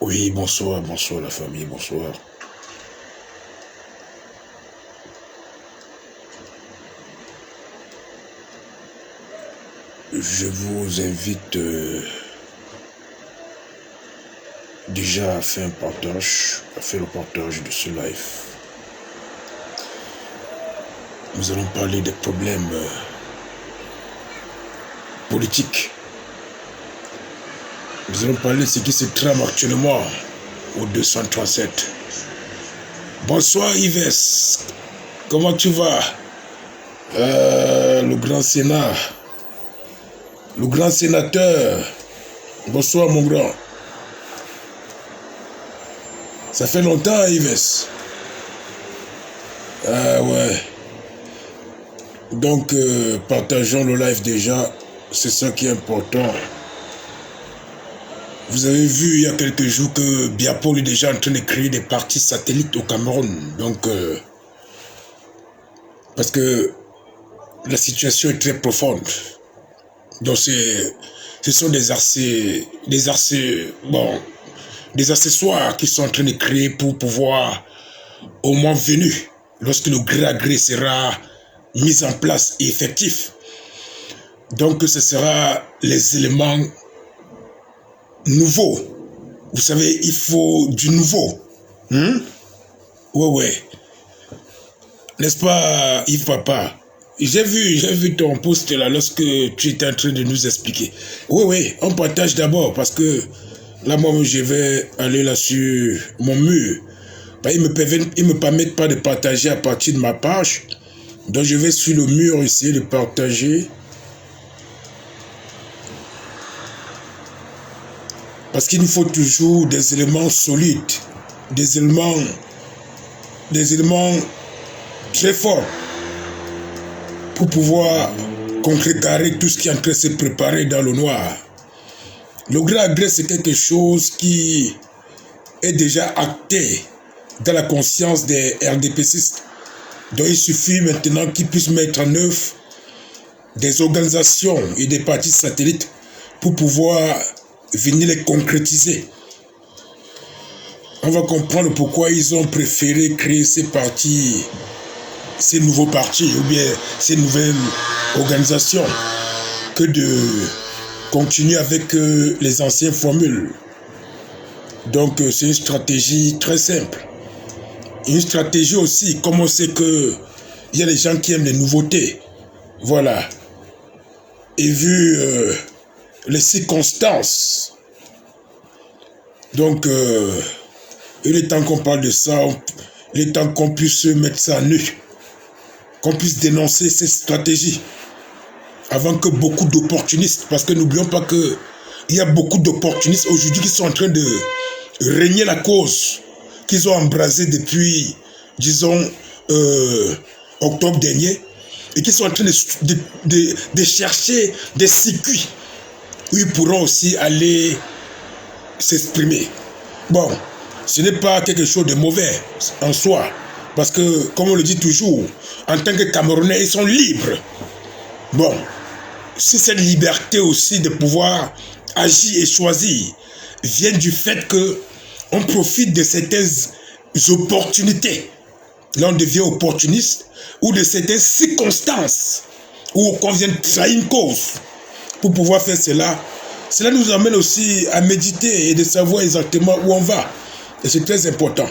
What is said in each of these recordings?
Oui, bonsoir, bonsoir la famille, bonsoir. Je vous invite déjà à faire le partage de ce live. Nous allons parler des problèmes politiques. Nous allons parler de ce qui se trame actuellement au 237. Bonsoir Yves, comment tu vas? Le grand Sénat, le grand sénateur, bonsoir mon grand. Ça fait longtemps Yves. Ah ouais. Donc partageons le live déjà, c'est ça qui est important. Vous avez vu il y a quelques jours que Biapo est déjà en train de créer des partis satellites au Cameroun. Donc parce que la situation est très profonde. Donc ce sont des accessoires qui sont en train de créer pour pouvoir, au moment venu, lorsque le gré à gré sera mis en place et effectif. Donc ce sera les éléments nouveaux. Vous savez, il faut du nouveau. Ouais. N'est-ce pas, Yves Papa? J'ai vu ton post là lorsque tu étais en train de nous expliquer. Oui, on partage d'abord parce que là, moi, je vais aller là sur mon mur. Ils me permettent pas de partager à partir de ma page. Donc, je vais sur le mur essayer de partager. Parce qu'il nous faut toujours des éléments solides, des éléments très forts pour pouvoir contrecarrer tout ce qui est en train de se préparer dans le noir. Le gré à gré, c'est quelque chose qui est déjà acté dans la conscience des RDPCistes. Donc il suffit maintenant qu'ils puissent mettre en œuvre des organisations et des partis satellites pour pouvoir venir les concrétiser. On va comprendre pourquoi ils ont préféré créer ces partis, ces nouveaux partis ou bien ces nouvelles organisations que de continuer avec les anciennes formules. Donc c'est une stratégie très simple. Une stratégie aussi, comme on sait que il y a des gens qui aiment les nouveautés. Voilà. Et vu les circonstances, donc il est temps qu'on parle de ça, il est temps qu'on puisse mettre ça à nu, qu'on puisse dénoncer ces stratégies avant que beaucoup d'opportunistes, parce que n'oublions pas que il y a beaucoup d'opportunistes aujourd'hui qui sont en train de régner la cause qu'ils ont embrasée depuis, disons, octobre dernier, et qui sont en train de chercher des circuits où ils pourront aussi aller s'exprimer. Bon, ce n'est pas quelque chose de mauvais en soi, parce que, comme on le dit toujours, en tant que Camerounais, ils sont libres. Bon, si cette liberté aussi de pouvoir agir et choisir vient du fait que on profite de certaines opportunités, là on devient opportuniste, ou de certaines circonstances où on vient trahir une cause pour pouvoir faire cela, cela nous amène aussi à méditer et de savoir exactement où on va. Et c'est très important.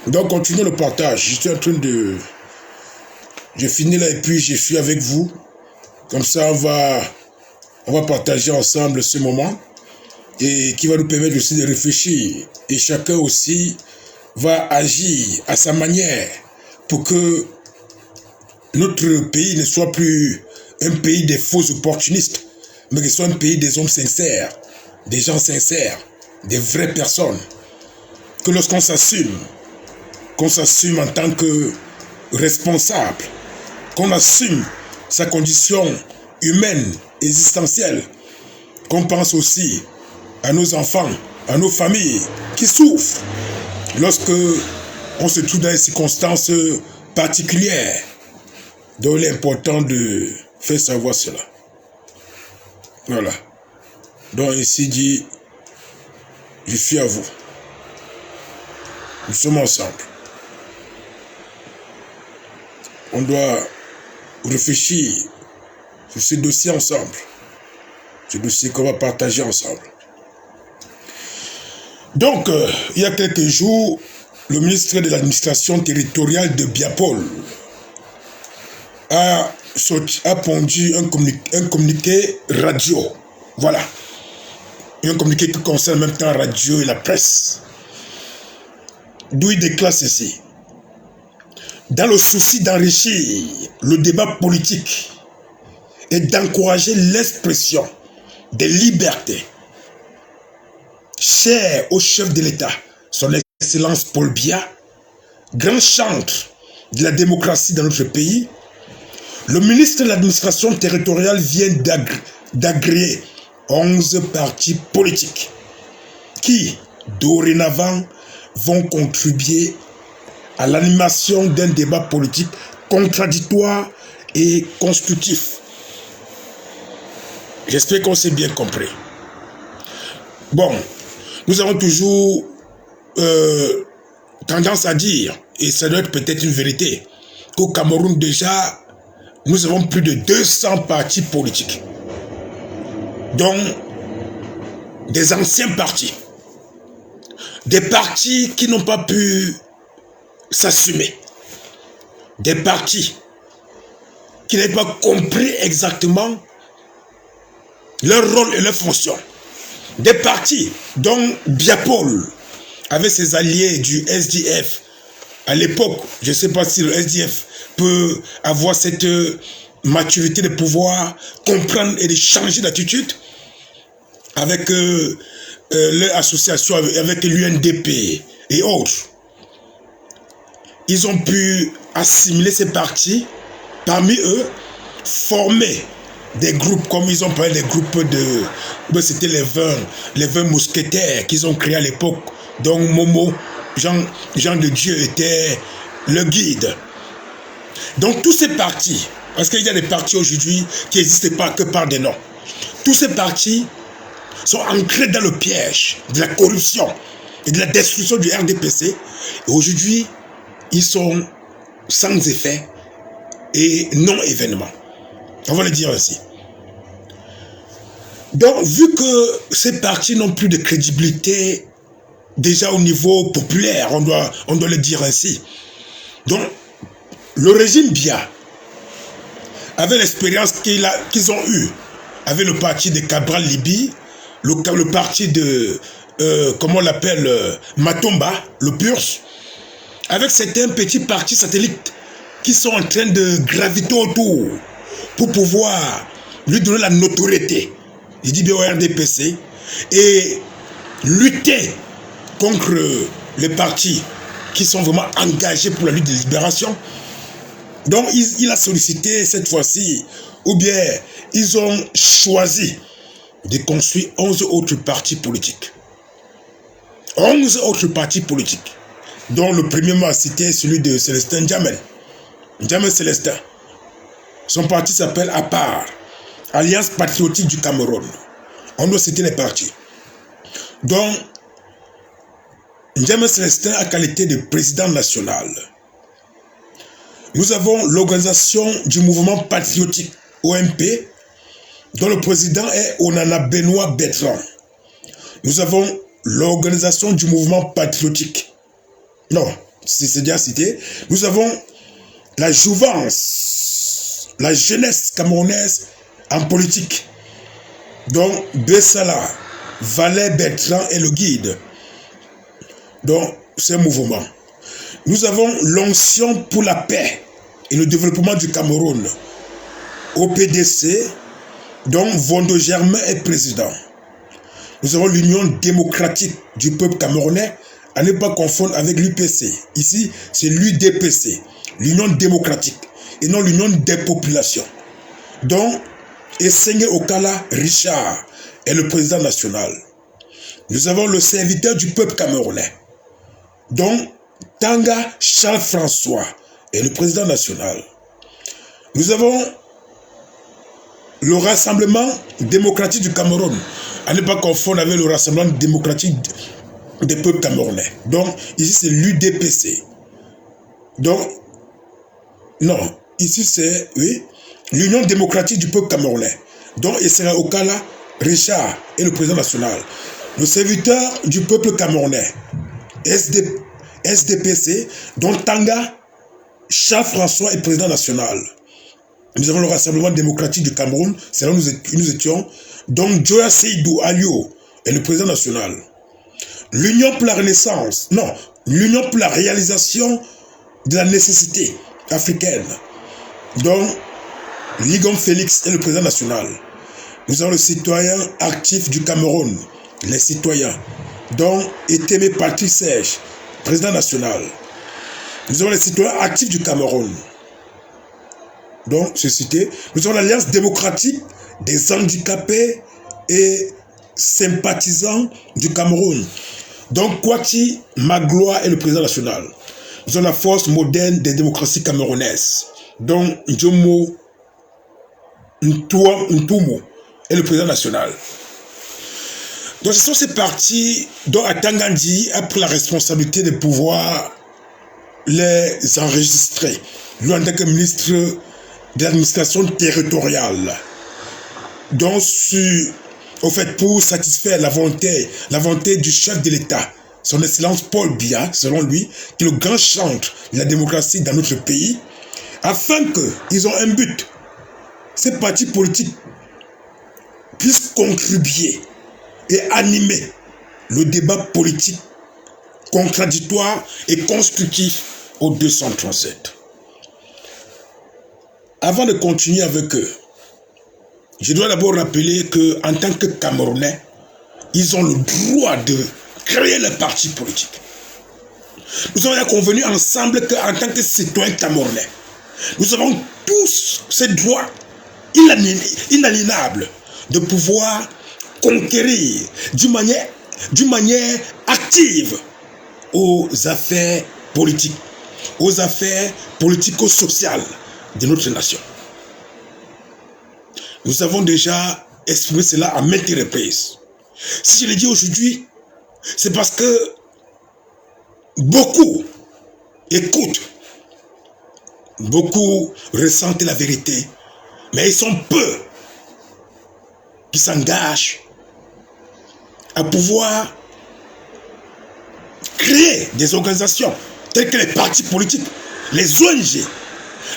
Donc continuons le partage. Je suis en train de... Je finis là et puis je suis avec vous. Comme ça, on va partager ensemble ce moment et qui va nous permettre aussi de réfléchir. Et chacun aussi va agir à sa manière pour que notre pays ne soit plus un pays des faux opportunistes, mais que ce soit un pays des hommes sincères, des gens sincères, des vraies personnes. Que lorsqu'on s'assume en tant que responsable, qu'on assume sa condition humaine, existentielle, qu'on pense aussi à nos enfants, à nos familles qui souffrent lorsque on se trouve dans des circonstances particulières. Donc il est important de faire savoir cela. Voilà. Donc ici dit, Je suis à vous. Nous sommes ensemble. On doit réfléchir sur ce dossier ensemble. Ce dossier qu'on va partager ensemble. Donc, il y a quelques jours, le ministre de l'administration territoriale de Biapol a pondu un communiqué radio. Voilà. Un communiqué qui concerne en même temps la radio et la presse. D'où il déclare ceci. Dans le souci d'enrichir le débat politique et d'encourager l'expression des libertés, cher au chef de l'État, son Excellence Paul Biya, grand chantre de la démocratie dans notre pays, le ministre de l'administration territoriale vient d'agréer 11 partis politiques qui, dorénavant, vont contribuer à l'animation d'un débat politique contradictoire et constructif. J'espère qu'on s'est bien compris. Bon, nous avons toujours tendance à dire, et ça doit être peut-être une vérité, qu'au Cameroun déjà, nous avons plus de 200 partis politiques, dont des anciens partis, des partis qui n'ont pas pu s'assumer, des partis qui n'avaient pas compris exactement leur rôle et leur fonction, des partis dont Biapol avec ses alliés du SDF à l'époque. Je ne sais pas si le SDF peut avoir cette maturité de pouvoir comprendre et de changer d'attitude avec leur association, avec l'UNDP et autres. Ils ont pu assimiler ces partis, parmi eux, former des groupes, comme ils ont parlé des groupes de... C'était les 20 mousquetaires qu'ils ont créés à l'époque, dont Momo, Jean de Dieu était le guide. Donc tous ces partis, parce qu'il y a des partis aujourd'hui qui n'existent pas que par des noms, tous ces partis sont ancrés dans le piège de la corruption et de la destruction du RDPC. Et aujourd'hui, ils sont sans effet et non événement. On va le dire ainsi. Donc, vu que ces partis n'ont plus de crédibilité déjà au niveau populaire, on doit le dire ainsi. Donc, le régime Biya, avec l'expérience qu'ils ont eue avec le parti de Cabral Libi, le parti de, comment on l'appelle, Matomba, le PURS, avec certains petits partis satellites qui sont en train de graviter autour pour pouvoir lui donner la notoriété, il dit bien au RDPC, et lutter contre les partis qui sont vraiment engagés pour la lutte de libération. Donc il a sollicité cette fois-ci, ou bien ils ont choisi de construire 11 autres partis politiques. 11 autres partis politiques, dont le premier m'a cité celui de Célestin Djamel. Djamel Célestin. Son parti s'appelle APAR, Alliance Patriotique du Cameroun. On doit citer les partis. Donc, Djamel Célestin a qualité de président national. Nous avons l'organisation du mouvement patriotique, OMP, dont le président est Onana Benoît Bertrand. Nous avons l'organisation du mouvement patriotique. Non, c'est déjà cité. Nous avons la jouvence, la jeunesse camerounaise en politique, dont Bessala, Valais Bertrand est le guide. Donc, c'est un mouvement. Nous avons l'onction pour la paix et le développement du Cameroun, OPDC, dont Vondo Germain est président. Nous avons l'Union démocratique du peuple camerounais, à ne pas confondre avec l'UPC. Ici, c'est l'UDPC, l'Union démocratique, et non l'Union des populations, dont Essegne Okala Richard est le président national. Nous avons le serviteur du peuple camerounais, dont Tanga Charles-François est le président national. Nous avons le Rassemblement démocratique du Cameroun, À ne pas confondre avec le Rassemblement démocratique des peuples camerounais. Donc, ici, c'est l'UDPC. Donc, non, ici, c'est, oui, l'Union démocratique du peuple camerounais. Donc, et c'est au cas là, Richard est le président national. Le serviteur du peuple camerounais, SDPC, dont Tanga Charles-François est président national. Nous avons le Rassemblement démocratique du Cameroun, c'est là où nous étions. Donc, Joya Seydou Alio est le président national. L'Union pour la Renaissance, non, l'Union pour la réalisation de la nécessité africaine. Donc, Ligom Félix est le président national. Nous avons le citoyen actif du Cameroun, les citoyens. Donc, Etémé Patrick Sèche, président national. Nous avons les citoyens actifs du Cameroun. Donc, c'est cité. Nous avons l'Alliance démocratique des handicapés et sympathisants du Cameroun. Donc, Kwati Magloire est le président national. Nous avons la force moderne des démocraties camerounaises. Donc, Njomo Ntumo est le président national. Donc, ce sont ces partis dont Atangandi a pris la responsabilité de pouvoir les enregistrer. Lui, en tant que ministre de l'administration territoriale. Donc, au fait, pour satisfaire la volonté du chef de l'État, son Excellence Paul Biya, selon lui, qui est le grand chantre de la démocratie dans notre pays, afin qu'ils ont un but. Ces partis politiques puissent contribuer et animer le débat politique contradictoire et constructif au 237. Avant de continuer avec eux, je dois d'abord rappeler qu'en tant que Camerounais, ils ont le droit de créer les partis politiques. Nous avons convenu ensemble qu'en tant que citoyens camerounais, nous avons tous ces droits inaliénables de pouvoir conquérir d'une manière active aux affaires politiques, aux affaires politico-sociales de notre nation. Nous avons déjà exprimé cela à maintes reprises. Si je le dis aujourd'hui, c'est parce que beaucoup écoutent, beaucoup ressentent la vérité, mais ils sont peu qui s'engagent à pouvoir créer des organisations telles que les partis politiques, les ONG,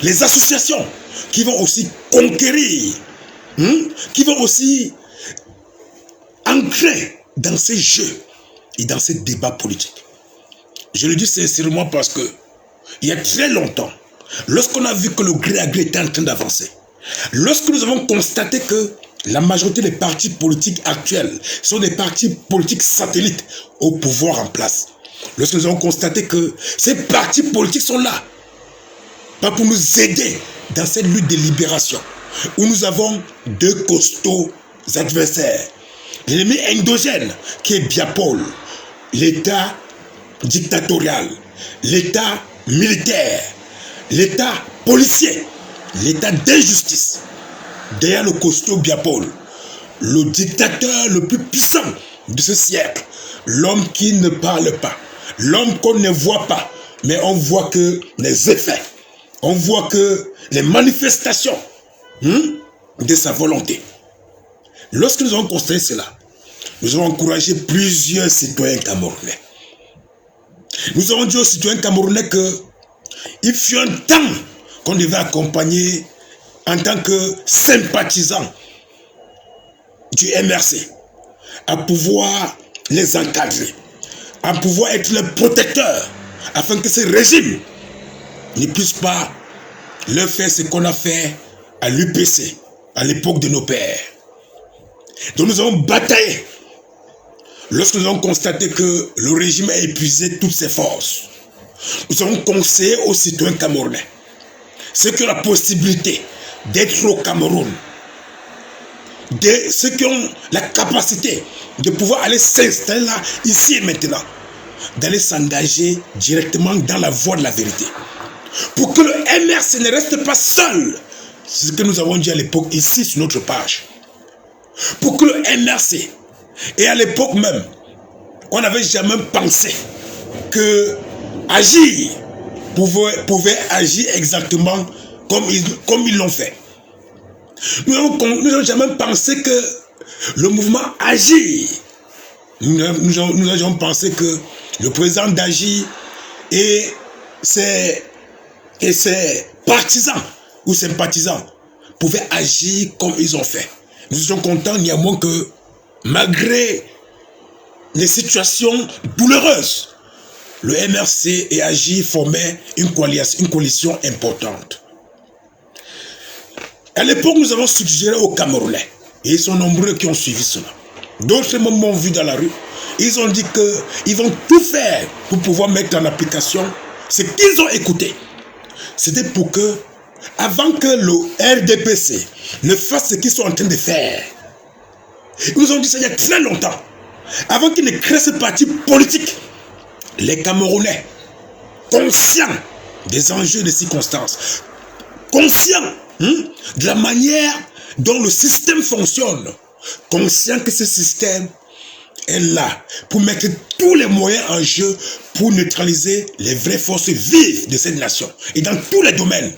les associations qui vont aussi conquérir, qui vont aussi ancrer dans ces jeux et dans ces débats politiques. Je le dis sincèrement parce que il y a très longtemps, lorsqu'on a vu que le gré à gré était en train d'avancer, lorsque nous avons constaté que la majorité des partis politiques actuels sont des partis politiques satellites au pouvoir en place, lorsque nous avons constaté que ces partis politiques sont là, pas pour nous aider dans cette lutte de libération, où nous avons deux costauds adversaires. L'ennemi endogène qui est Biapol, l'État dictatorial, l'État militaire, l'État policier, l'État d'injustice. Derrière le costaud Biapol, le dictateur le plus puissant de ce siècle, l'homme qui ne parle pas, l'homme qu'on ne voit pas, mais on voit que les effets, on voit que les manifestations de sa volonté. Lorsque nous avons constaté cela, nous avons encouragé plusieurs citoyens camerounais. Nous avons dit aux citoyens camerounais qu'il fut un temps qu'on devait accompagner en tant que sympathisants du MRC, à pouvoir les encadrer, à pouvoir être les protecteurs, afin que ce régime ne puisse pas leur faire ce qu'on a fait à l'UPC, à l'époque de nos pères. Donc nous avons bataillé. Lorsque nous avons constaté que le régime a épuisé toutes ses forces, nous avons conseillé aux citoyens camerounais, ceux qui ont la possibilité d'être au Cameroun, ceux qui ont la capacité de pouvoir aller s'installer là, ici et maintenant, d'aller s'engager directement dans la voie de la vérité. Pour que le MRC ne reste pas seul, c'est ce que nous avons dit à l'époque ici sur notre page. Pour que le MRC Et à l'époque même, on n'avait jamais pensé que agir pouvait agir exactement comme ils l'ont fait. Nous n'avons jamais pensé que le mouvement Agir, nous avions pensé que le président d'Agir et ses partisans ou sympathisants pouvaient agir comme ils ont fait. Nous étions contents néanmoins que malgré les situations douloureuses, le MRC et Agir formaient une coalition importante. À l'époque, nous avons suggéré aux Camerounais, et ils sont nombreux qui ont suivi cela. D'autres m'ont vu dans la rue. Ils ont dit qu'ils vont tout faire pour pouvoir mettre en application ce qu'ils ont écouté. C'était pour que, avant que le RDPC ne fasse ce qu'ils sont en train de faire, ils nous ont dit ça il y a très longtemps, avant qu'ils ne créent ce parti politique, les Camerounais, conscients des enjeux des circonstances, conscients de la manière dont le système fonctionne, conscients que ce système est là pour mettre tous les moyens en jeu pour neutraliser les vraies forces vives de cette nation. Et dans tous les domaines,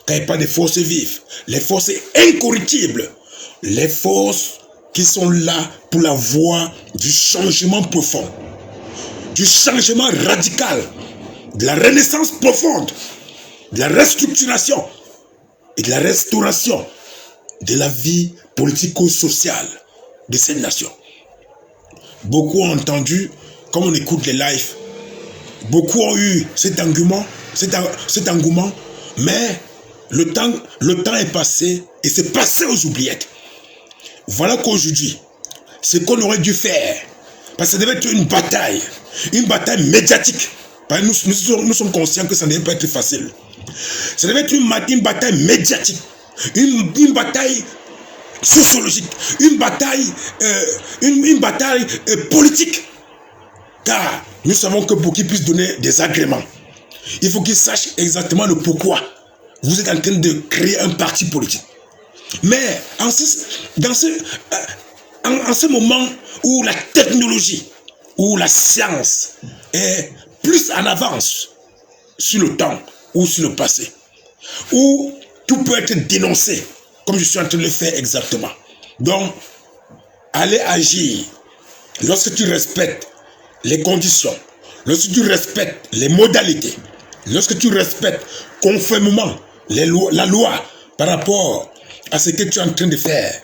quand il n'y a pas de forces vives, les forces incorruptibles, les forces qui sont là pour la voie du changement profond, du changement radical, de la renaissance profonde, de la restructuration et de la restauration de la vie politico-sociale de cette nation. Beaucoup ont entendu, comme on écoute les lives, beaucoup ont eu cet engouement, mais le temps est passé et c'est passé aux oubliettes. Voilà qu'aujourd'hui, ce qu'on aurait dû faire, parce que ça devait être une bataille médiatique. Nous sommes conscients que ça ne devait pas être facile. Ça devait être une bataille médiatique, une bataille sociologique, une bataille politique. Car nous savons que pour qu'ils puissent donner des agréments, il faut qu'ils sachent exactement le pourquoi vous êtes en train de créer un parti politique. Mais en ce moment où la technologie, où la science est plus en avance sur le temps ou sur le passé, où tout peut être dénoncé, comme je suis en train de le faire exactement. Donc, allez agir lorsque tu respectes les conditions, lorsque tu respectes les modalités, lorsque tu respectes conformément la loi par rapport à ce que tu es en train de faire.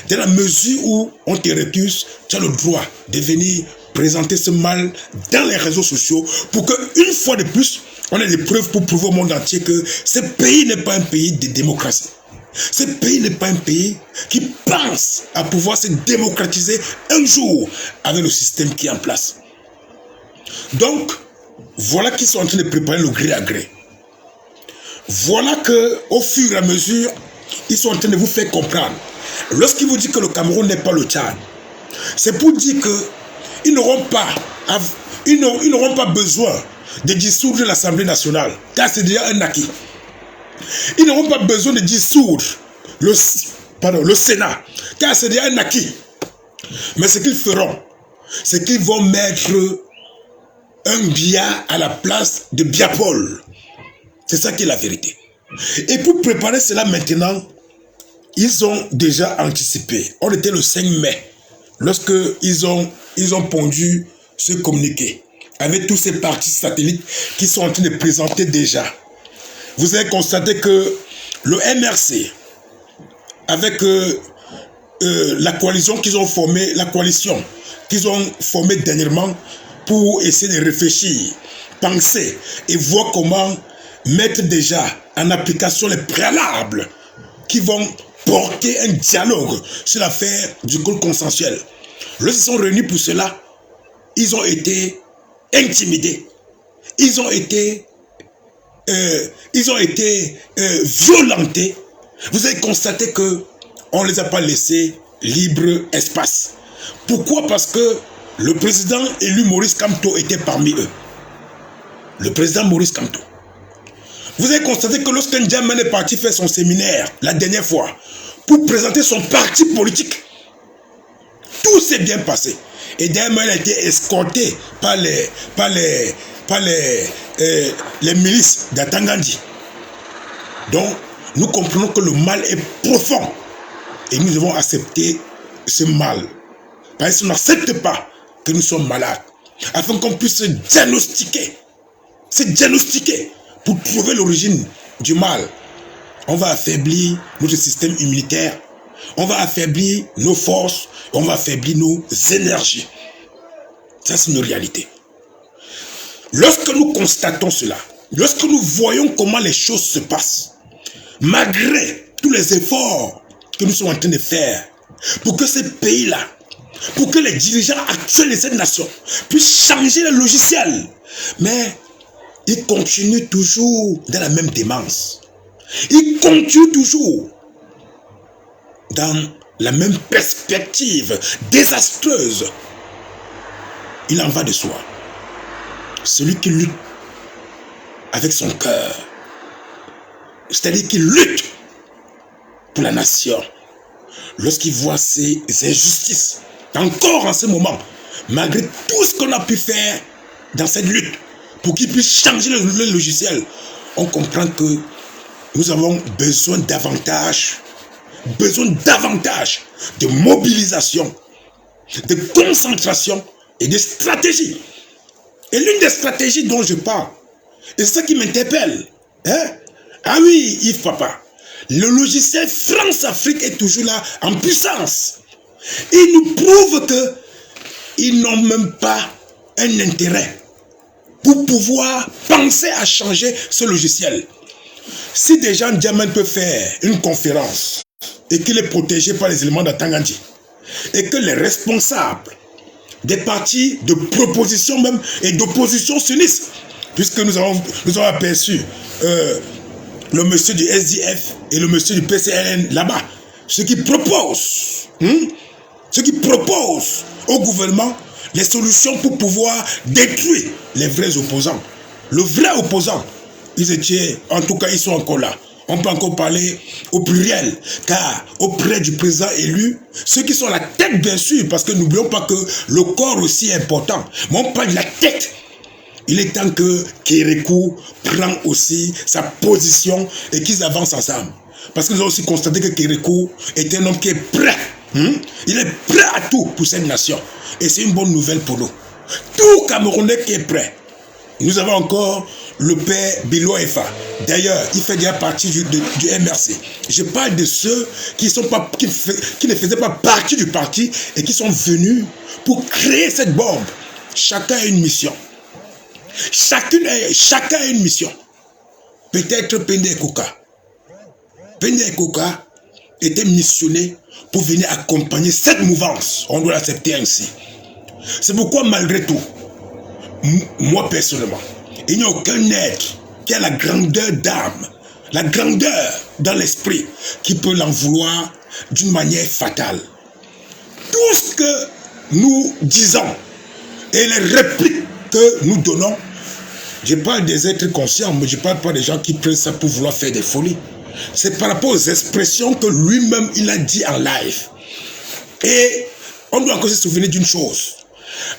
Dans la mesure où on te récuse, tu as le droit de venir présenter ce mal dans les réseaux sociaux pour qu'une fois de plus, on ait des preuves pour prouver au monde entier que ce pays n'est pas un pays de démocratie. Ce pays n'est pas un pays qui pense à pouvoir se démocratiser un jour avec le système qui est en place. Donc, voilà qu'ils sont en train de préparer le gré à gré. Voilà qu'au fur et à mesure, ils sont en train de vous faire comprendre. Lorsqu'ils vous disent que le Cameroun n'est pas le Tchad, c'est pour dire qu'ils n'auront pas besoin de dissoudre l'Assemblée nationale, car c'est déjà un acquis. Ils n'auront pas besoin de dissoudre le Sénat, car c'est déjà un acquis. Mais ce qu'ils feront, c'est qu'ils vont mettre un Biya à la place de Biapol. C'est ça qui est la vérité. Et pour préparer cela maintenant, ils ont déjà anticipé. On était le 5 mai, lorsque ils ont pondu ce communiqué, avec tous ces partis satellites qui sont en train de présenter déjà. Vous avez constaté que le MRC, avec la coalition qu'ils ont formée, dernièrement pour essayer de réfléchir, penser et voir comment mettre déjà en application les préalables qui vont porter un dialogue sur l'affaire du code consensuel. Lorsqu'ils sont réunis pour cela, ils ont été intimidés, ils ont été violentés. Vous avez constaté qu'on ne les a pas laissés libre espace. Pourquoi? Parce que le président élu Maurice Kamto était parmi eux. Le président Maurice Kamto. Vous avez constaté que lorsqu'un N'Djamena est parti faire son séminaire la dernière fois pour présenter son parti politique, Tout s'est bien passé. Et d'ailleurs, il a été escorté par les milices d'Atangandi. Donc, nous comprenons que le mal est profond. Et nous devons accepter ce mal. Parce qu'on n'accepte pas que nous sommes malades. Afin qu'on puisse se diagnostiquer pour trouver l'origine du mal. On va affaiblir notre système immunitaire. On va affaiblir nos forces. On va affaiblir nos énergies. Ça, c'est une réalité. Lorsque nous constatons cela, lorsque nous voyons comment les choses se passent, malgré tous les efforts que nous sommes en train de faire pour que ces pays-là, pour que les dirigeants actuels de cette nation puissent changer le logiciel, mais ils continuent toujours dans la même démence. Ils continuent toujours dans la même perspective désastreuse. Il en va de soi. Celui qui lutte avec son cœur, c'est-à-dire qui lutte pour la nation, lorsqu'il voit ces injustices, encore en ce moment, malgré tout ce qu'on a pu faire dans cette lutte, pour qu'il puisse changer le logiciel, on comprend que nous avons besoin davantage de mobilisation, de concentration et de stratégie. Et l'une des stratégies dont je parle, et c'est ça qui m'interpelle, hein? Ah oui, Yves Papa, le logiciel France-Afrique est toujours là en puissance. Il nous prouve qu'ils n'ont même pas un intérêt pour pouvoir penser à changer ce logiciel. Si des gens Diamant peuvent faire une conférence et qu'il est protégé par les éléments d'Atangandi et que les responsables des partis de proposition même et d'opposition s'unissent, puisque nous avons aperçu le monsieur du SDF et le monsieur du PCLN là-bas, ceux qui proposent au gouvernement les solutions pour pouvoir détruire les vrais opposants. Le vrai opposant, en tout cas ils sont encore là. On peut encore parler au pluriel, car auprès du président élu, ceux qui sont à la tête bien sûr, parce que n'oublions pas que le corps aussi est important, mais on parle de la tête. Il est temps que Kérékou prenne aussi sa position et qu'ils avancent ensemble. Parce que nous avons aussi constaté que Kérékou est un homme qui est prêt. Il est prêt à tout pour cette nation. Et c'est une bonne nouvelle pour nous. Tout Camerounais qui est prêt. Nous avons encore le père Bilo Efa. D'ailleurs, il fait déjà partie du MRC. Je parle de ceux qui ne faisaient pas partie du parti et qui sont venus pour créer cette bombe. Chacun a une mission. Chacun a une mission. Peut-être Pende Ekoka. Pende Ekoka était missionné pour venir accompagner cette mouvance. On doit l'accepter ainsi. C'est pourquoi malgré tout, moi personnellement, il n'y a aucun être qui a la grandeur d'âme, la grandeur dans l'esprit, qui peut l'en vouloir d'une manière fatale. Tout ce que nous disons et les répliques que nous donnons, je parle des êtres conscients, mais je ne parle pas des gens qui prennent ça pour vouloir faire des folies. C'est par rapport aux expressions que lui-même il a dit en live. Et on doit encore se souvenir d'une chose.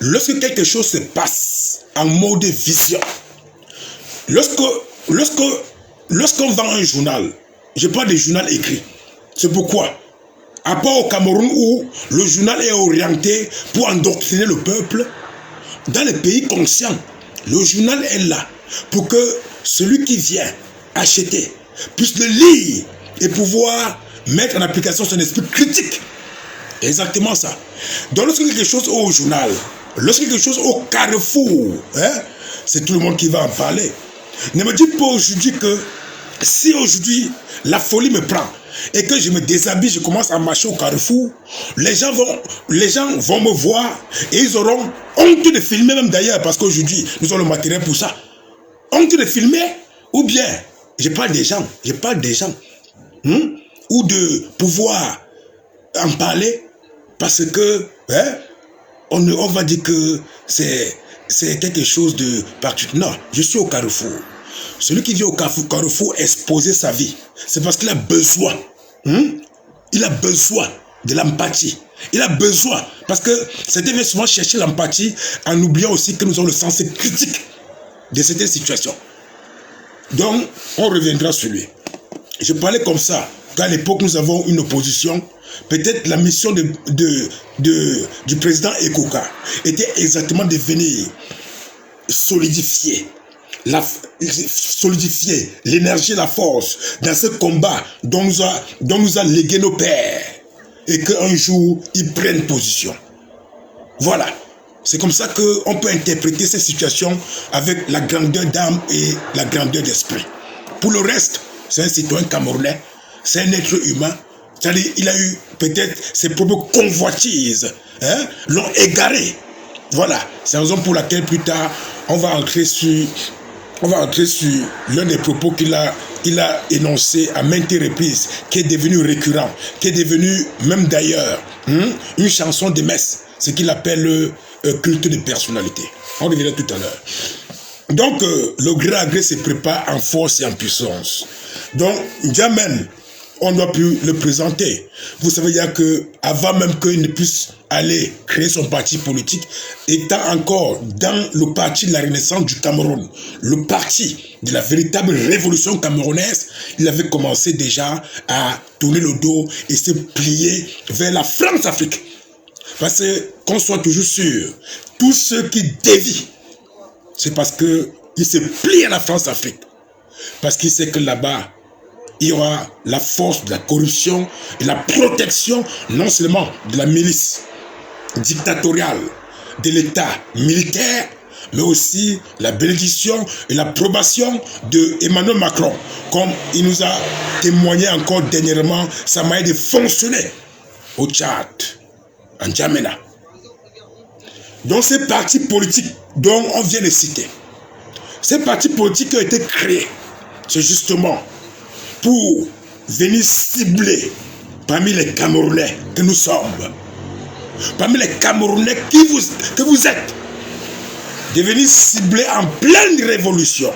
Lorsque quelque chose se passe en mode vision, lorsqu'on vend un journal, je parle des journaux écrits. C'est pourquoi, à part au Cameroun où le journal est orienté pour endoctriner le peuple, dans les pays conscients, le journal est là pour que celui qui vient acheter puisse le lire et pouvoir mettre en application son esprit critique. Exactement ça. Donc lorsque quelque chose est au journal, lorsque quelque chose est au carrefour, c'est tout le monde qui va en parler. Ne me dites pas aujourd'hui que si aujourd'hui la folie me prend et que je me déshabille, je commence à marcher au carrefour, les gens vont me voir et ils auront honte de filmer même d'ailleurs, parce qu'aujourd'hui nous avons le matériel pour ça. Honte de filmer, ou bien je parle des gens, ou de pouvoir en parler parce que on va dire que c'est quelque chose de particulier. Non, je suis au carrefour. Celui qui vient au carrefour exposer sa vie, c'est parce qu'il a besoin. Il a besoin de l'empathie. Il a besoin, parce que certains viennent souvent chercher l'empathie en oubliant aussi que nous avons le sens critique de certaines situations. Donc, on reviendra sur lui. Je parlais comme ça, qu'à l'époque, nous avons une opposition. Peut-être la mission du président Ekoka était exactement de venir solidifier l'énergie et la force dans ce combat dont nous a légué nos pères, et qu'un jour, ils prennent position. Voilà. C'est comme ça qu'on peut interpréter ces situations avec la grandeur d'âme et la grandeur d'esprit. Pour le reste, c'est un citoyen camerounais, c'est un être humain. C'est-à-dire, il a eu peut-être ses propres convoitises, l'ont égaré. Voilà. C'est la raison pour laquelle plus tard, on va entrer sur l'un des propos qu'il a énoncé à maintes reprises, qui est devenu récurrent, qui est devenu, même d'ailleurs, une chanson de messe, ce qu'il appelle le culte de personnalité. On reviendra tout à l'heure. Donc, le gré à gré se prépare en force et en puissance. Donc, N'Djamène, on doit plus le présenter. Vous savez, il y a que, avant même qu'il ne puisse aller créer son parti politique, étant encore dans le parti de la Renaissance du Cameroun, le parti de la véritable révolution camerounaise, il avait commencé déjà à tourner le dos et se plier vers la France-Afrique. Parce qu'on soit toujours sûr, tous ceux qui dévient, c'est parce qu'ils se plient à la France-Afrique. Parce qu'il sait que là-bas, il y aura la force de la corruption et la protection, non seulement de la milice dictatoriale, de l'État militaire, mais aussi la bénédiction et l'approbation de Emmanuel Macron. Comme il nous a témoigné encore dernièrement sa manière de fonctionner au Tchad, en N'Djamena. Donc ces partis politiques dont on vient de citer, ces partis politiques ont été créés, c'est justement pour venir cibler parmi les Camerounais que nous sommes, parmi les Camerounais que vous êtes, de venir cibler en pleine révolution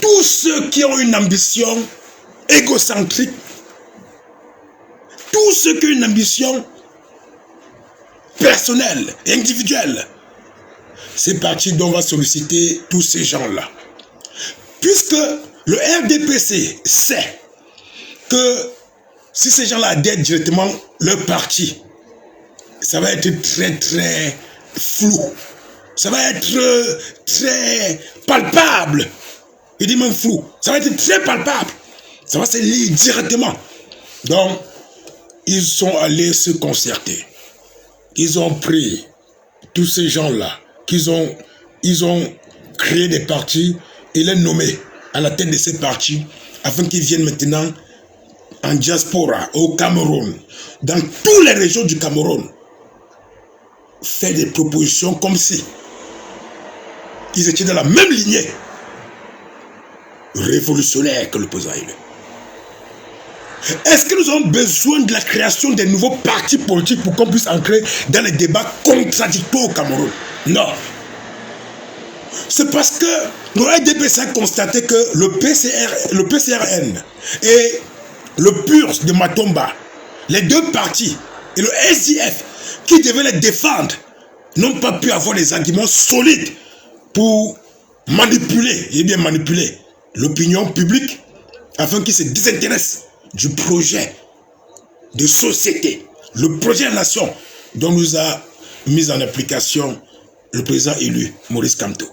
tous ceux qui ont une ambition égocentrique, tous ceux qui ont une ambition personnelle et individuelle. C'est parti dont on va solliciter tous ces gens-là. Puisque le RDPC sait que si ces gens-là adhèrent directement leur parti, ça va être très très flou. Ça va être très palpable. Il dit même flou. Ça va être très palpable. Ça va se lire directement. Donc, ils sont allés se concerter. Ils ont pris tous ces gens-là, ils ont créé des partis et les nommés à la tête de ces partis afin qu'ils viennent maintenant en diaspora, au Cameroun, dans toutes les régions du Cameroun, faire des propositions comme si ils étaient dans la même lignée révolutionnaire que le président élu. Est-ce que nous avons besoin de la création de nouveaux partis politiques pour qu'on puisse entrer dans les débats contradictoires au Cameroun? Non. C'est parce que le RDPC a constaté que le PCRN et le PURS de Matomba, les deux partis, et le SDF, qui devaient les défendre, n'ont pas pu avoir des arguments solides pour manipuler, et bien manipuler, l'opinion publique afin qu'ils se désintéressent du projet de société, le projet de nation dont nous a mis en application le président élu, Maurice Kamto.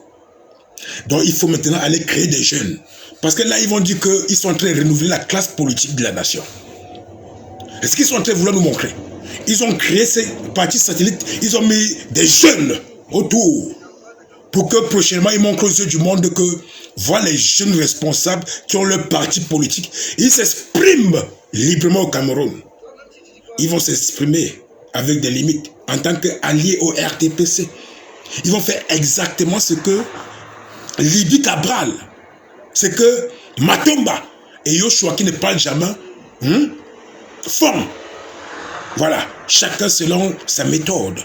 Donc il faut maintenant aller créer des jeunes. Parce que là, ils vont dire qu'ils sont en train de renouveler la classe politique de la nation. Est-ce qu'ils sont en train de vouloir nous montrer? Ils ont créé ces partis satellites, ils ont mis des jeunes autour pour que prochainement ils montrent aux yeux du monde que voilà les jeunes responsables qui ont leur parti politique. Ils s'expriment librement au Cameroun. Ils vont s'exprimer avec des limites en tant qu'alliés au RTPC. Ils vont faire exactement ce que Libye Cabral, ce que Matomba et Yoshua qui ne parlent jamais font. Voilà, chacun selon sa méthode.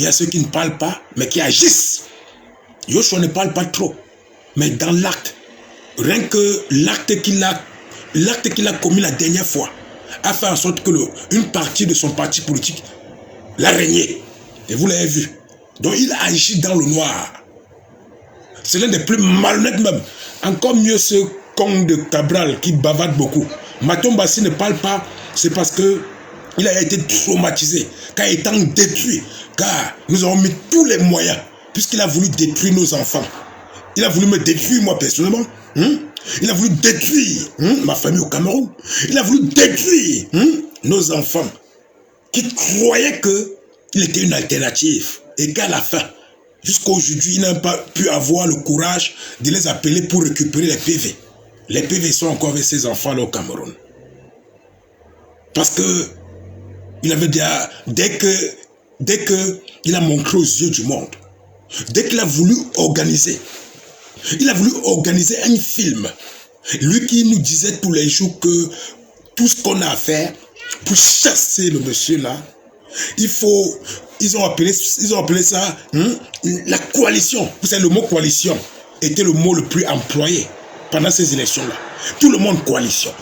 Il y a ceux qui ne parlent pas, mais qui agissent. Yoshua ne parle pas trop, mais dans l'acte, rien que l'acte qu'il a commis la dernière fois, a fait en sorte que une partie de son parti politique l'a régné. Et vous l'avez vu. Donc il agit dans le noir. C'est l'un des plus malhonnêtes même. Encore mieux ce con de Cabral qui bavarde beaucoup. Matomba s'il ne parle pas, c'est parce que il a été traumatisé, car étant détruit, car nous avons mis tous les moyens, puisqu'il a voulu détruire nos enfants. Il a voulu me détruire moi personnellement. Il a voulu détruire ma famille au Cameroun. Il a voulu détruire nos enfants qui croyaient qu'il était une alternative. Et qu'à la fin, jusqu'à aujourd'hui, il n'a pas pu avoir le courage de les appeler pour récupérer les PV. Les PV sont encore avec ses enfants là au Cameroun. Parce que il avait déjà, dès que il a montré aux yeux du monde, dès qu'il a voulu organiser, un film. Lui qui nous disait tous les jours que tout ce qu'on a à faire pour chasser le monsieur là, ils ont appelé ça la coalition. Vous savez, le mot coalition était le mot le plus employé pendant ces élections-là. Tout le monde coalition,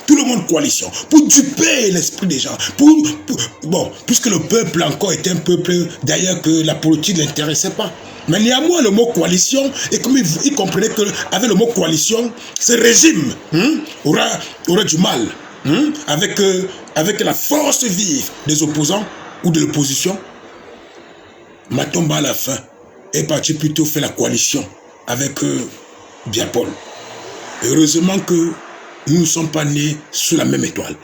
pour duper l'esprit des gens. Bon, puisque le peuple encore était un peuple d'ailleurs que la politique ne l'intéressait pas. Mais néanmoins, le mot coalition, et comme il comprenait qu'avec le mot coalition, ce régime aura du mal avec la force vive des opposants ou de l'opposition. Matomba à la fin est parti plutôt faire la coalition avec Biapol. Heureusement que nous ne sommes pas nés sous la même étoile.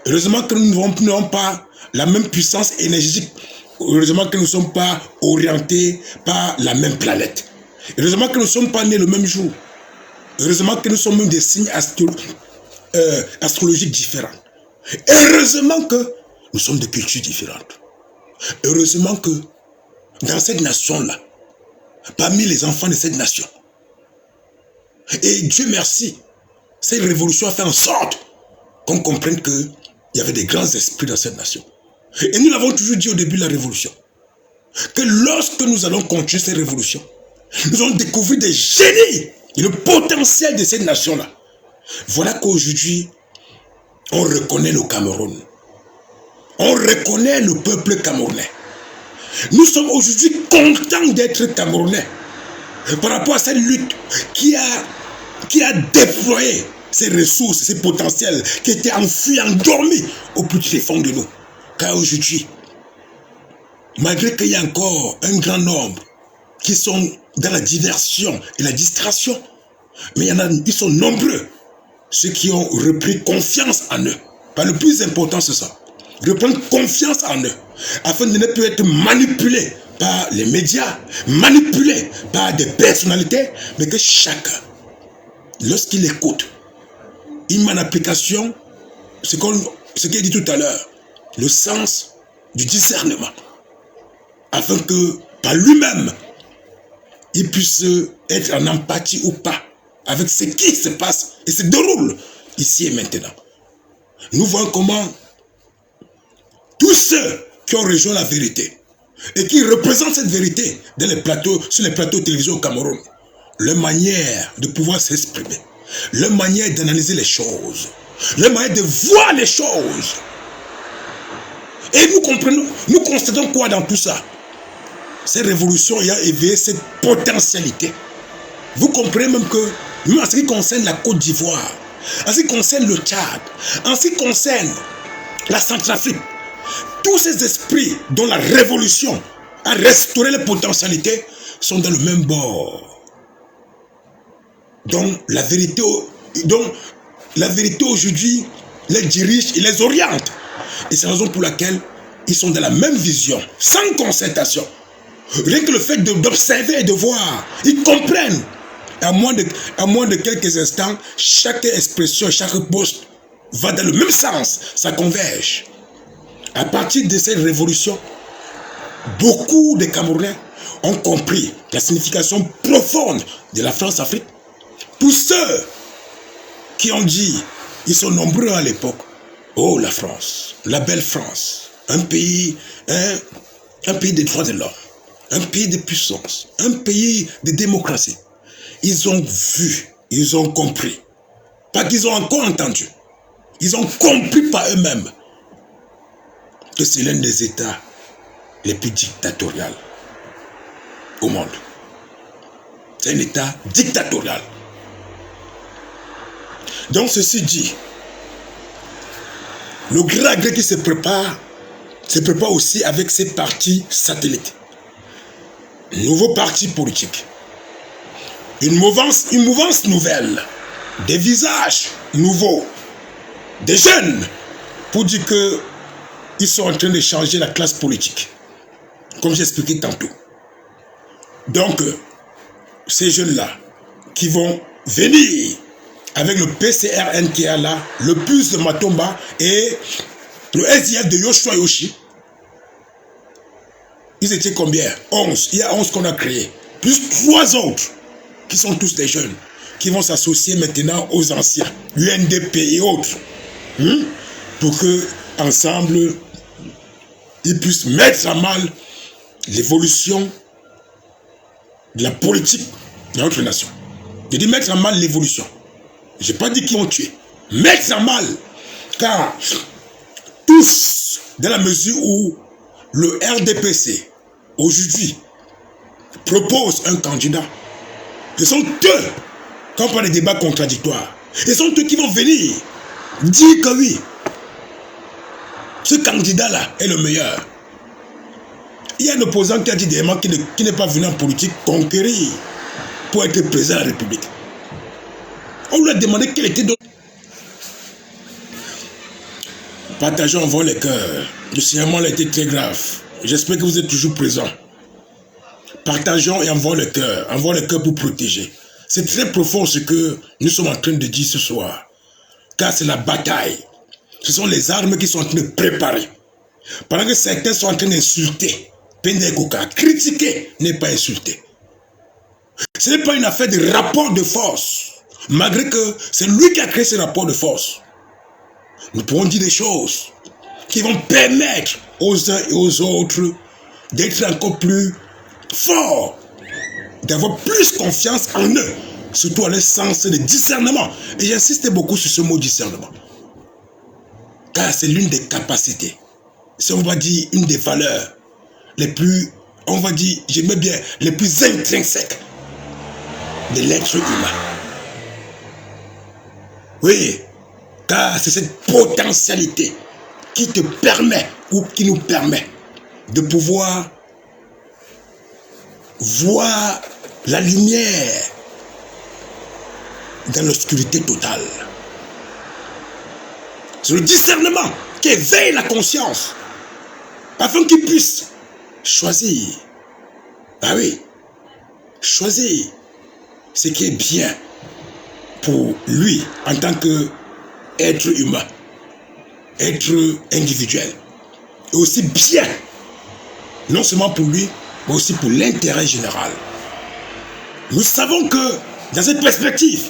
Heureusement que nous n'avons pas la même puissance énergétique. Heureusement que nous ne sommes pas orientés par la même planète. Heureusement que nous ne sommes pas nés le même jour. Heureusement que nous sommes même des signes astrologiques différents. Heureusement que nous sommes de cultures différentes. Heureusement que dans cette nation-là, parmi les enfants de cette nation, et Dieu merci, cette révolution a fait en sorte qu'on comprenne qu'il y avait des grands esprits dans cette nation. Et nous l'avons toujours dit au début de la révolution, que lorsque nous allons continuer cette révolution, nous allons découvrir des génies et le potentiel de cette nation-là. Voilà qu'aujourd'hui, on reconnaît le Cameroun. On reconnaît le peuple camerounais. Nous sommes aujourd'hui contents d'être Camerounais par rapport à cette lutte qui a déployé ces ressources, ces potentiels qui étaient enfuis, endormis au plus profond de nous. Car aujourd'hui, malgré qu'il y a encore un grand nombre qui sont dans la diversion et la distraction, mais ils sont nombreux, ceux qui ont repris confiance en eux. Pas le plus important, c'est ça. Reprendre confiance en eux, afin de ne plus être manipulés par les médias, manipulés par des personnalités, mais que chacun, lorsqu'il écoute, il met en application ce qu'il dit tout à l'heure, le sens du discernement, afin que par lui-même, il puisse être en empathie ou pas avec ce qui se passe et se déroule ici et maintenant. Nous voyons comment tous ceux qui ont rejoint la vérité et qui représentent cette vérité sur les plateaux de télévision au Cameroun, leur manière de pouvoir s'exprimer, leur manière d'analyser les choses, leur manière de voir les choses. Et nous constatons quoi dans tout ça? Cette révolution ayant éveillé cette potentialité. Vous comprenez même que, même en ce qui concerne la Côte d'Ivoire, en ce qui concerne le Tchad, en ce qui concerne la Centrafrique, tous ces esprits dont la révolution a restauré les potentialités sont dans le même bord. Donc la vérité aujourd'hui les dirige et les oriente. Et c'est la raison pour laquelle ils sont dans la même vision, sans concertation. Rien que le fait d'observer et de voir, ils comprennent. À moins de quelques instants, chaque expression, chaque poste va dans le même sens, ça converge. À partir de cette révolution, beaucoup de Camerounais ont compris la signification profonde de la France-Afrique. Tous ceux qui ont dit, ils sont nombreux à l'époque, oh la France, la belle France, un pays des droits de l'homme, un pays de puissance, un pays de démocratie. Ils ont vu, ils ont compris, pas qu'ils ont encore entendu, Ils ont compris par eux-mêmes que c'est l'un des États les plus dictatoriaux au monde. C'est un État dictatorial. Donc ceci dit, le grand gré qui se prépare aussi avec ses partis satellites. Nouveau parti politique. Une mouvance nouvelle. Des visages nouveaux. Des jeunes. Pour dire que ils sont en train de changer la classe politique. Comme j'ai expliqué tantôt. Donc, ces jeunes-là qui vont venir avec le PCRN qui est là, le PUS de Matomba et le SDF de Yoshua Yoshi. Ils étaient combien? 11. Il y a 11 qu'on a créés. Plus 3 autres qui sont tous des jeunes qui vont s'associer maintenant aux anciens, UNDP et autres. Pour que ensemble ils puissent mettre à mal l'évolution de la politique de notre nation. Je dis mettre à mal l'évolution. Je n'ai pas dit qu'ils ont tué. Mettre à mal. Car tous, dans la mesure où le RDPC, aujourd'hui, propose un candidat, ce sont eux, quand on parle des débats contradictoires, ce sont eux qui vont venir dire que oui, ce candidat-là est le meilleur. Il y a un opposant qui a dit des qui n'est pas venu en politique conquérir pour être président de la République. On lui a demandé quel était d'autre. Partageons, envoie les cœurs. Le signalement a été très grave. J'espère que vous êtes toujours présents. Partageons et envoie le cœur pour protéger. C'est très profond ce que nous sommes en train de dire ce soir. Car c'est la bataille. Ce sont les armes qui sont en train de préparer. Pendant que certains sont en train d'insulter, critiquer n'est pas insulter. Ce n'est pas une affaire de rapport de force. Malgré que c'est lui qui a créé ce rapport de force. Nous pourrons dire des choses qui vont permettre aux uns et aux autres d'être encore plus forts, d'avoir plus confiance en eux, surtout à leur sens de discernement. Et j'insiste beaucoup sur ce mot discernement. Car c'est l'une des capacités, c'est on va dire une des valeurs les plus, on va dire, j'aime bien, les plus intrinsèques de l'être humain. Oui, car c'est cette potentialité qui te permet, ou qui nous permet, de pouvoir voir la lumière dans l'obscurité totale. C'est le discernement qui éveille la conscience, afin qu'il puisse choisir. Ah oui, choisir ce qui est bien pour lui en tant qu'être humain, être individuel, et aussi bien, non seulement pour lui, mais aussi pour l'intérêt général. Nous savons que dans cette perspective,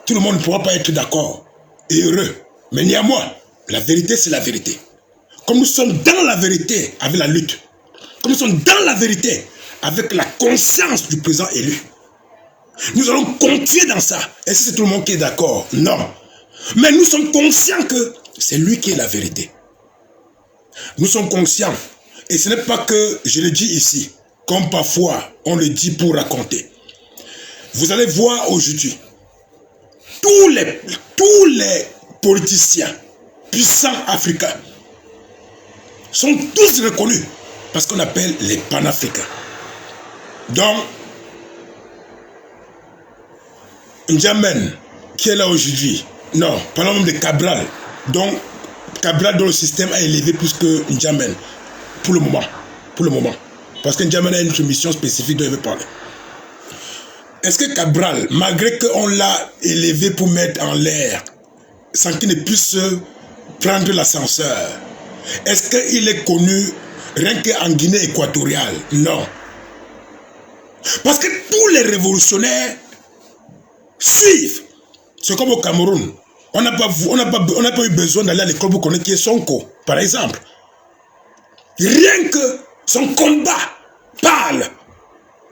tout le monde ne pourra pas être d'accord et heureux, mais néanmoins, la vérité c'est la vérité. Comme nous sommes dans la vérité avec la lutte, comme nous sommes dans la vérité avec la conscience du président élu, nous allons continuer dans ça. Et si c'est tout le monde qui est d'accord? Non. Mais nous sommes conscients que c'est lui qui est la vérité. Nous sommes conscients. Et ce n'est pas que je le dis ici, comme parfois on le dit pour raconter. Vous allez voir aujourd'hui, tous les politiciens puissants africains sont tous reconnus parce qu'on appelle les panafricains. Donc, N'Djamène, qui est là aujourd'hui, non, parlons même de Cabral. Donc, Cabral dans le système a élevé plus que N'Djamène, pour le moment. Parce que N'Djamène a une mission spécifique dont il veut parler. Est-ce que Cabral, malgré qu'on l'a élevé pour mettre en l'air, sans qu'il ne puisse prendre l'ascenseur, est-ce qu'il est connu rien qu'en Guinée équatoriale? Non. Parce que tous les révolutionnaires suivent. C'est comme au Cameroun. On n'a pas eu besoin d'aller à l'école pour connaître qui est Sonko, par exemple. Rien que son combat parle.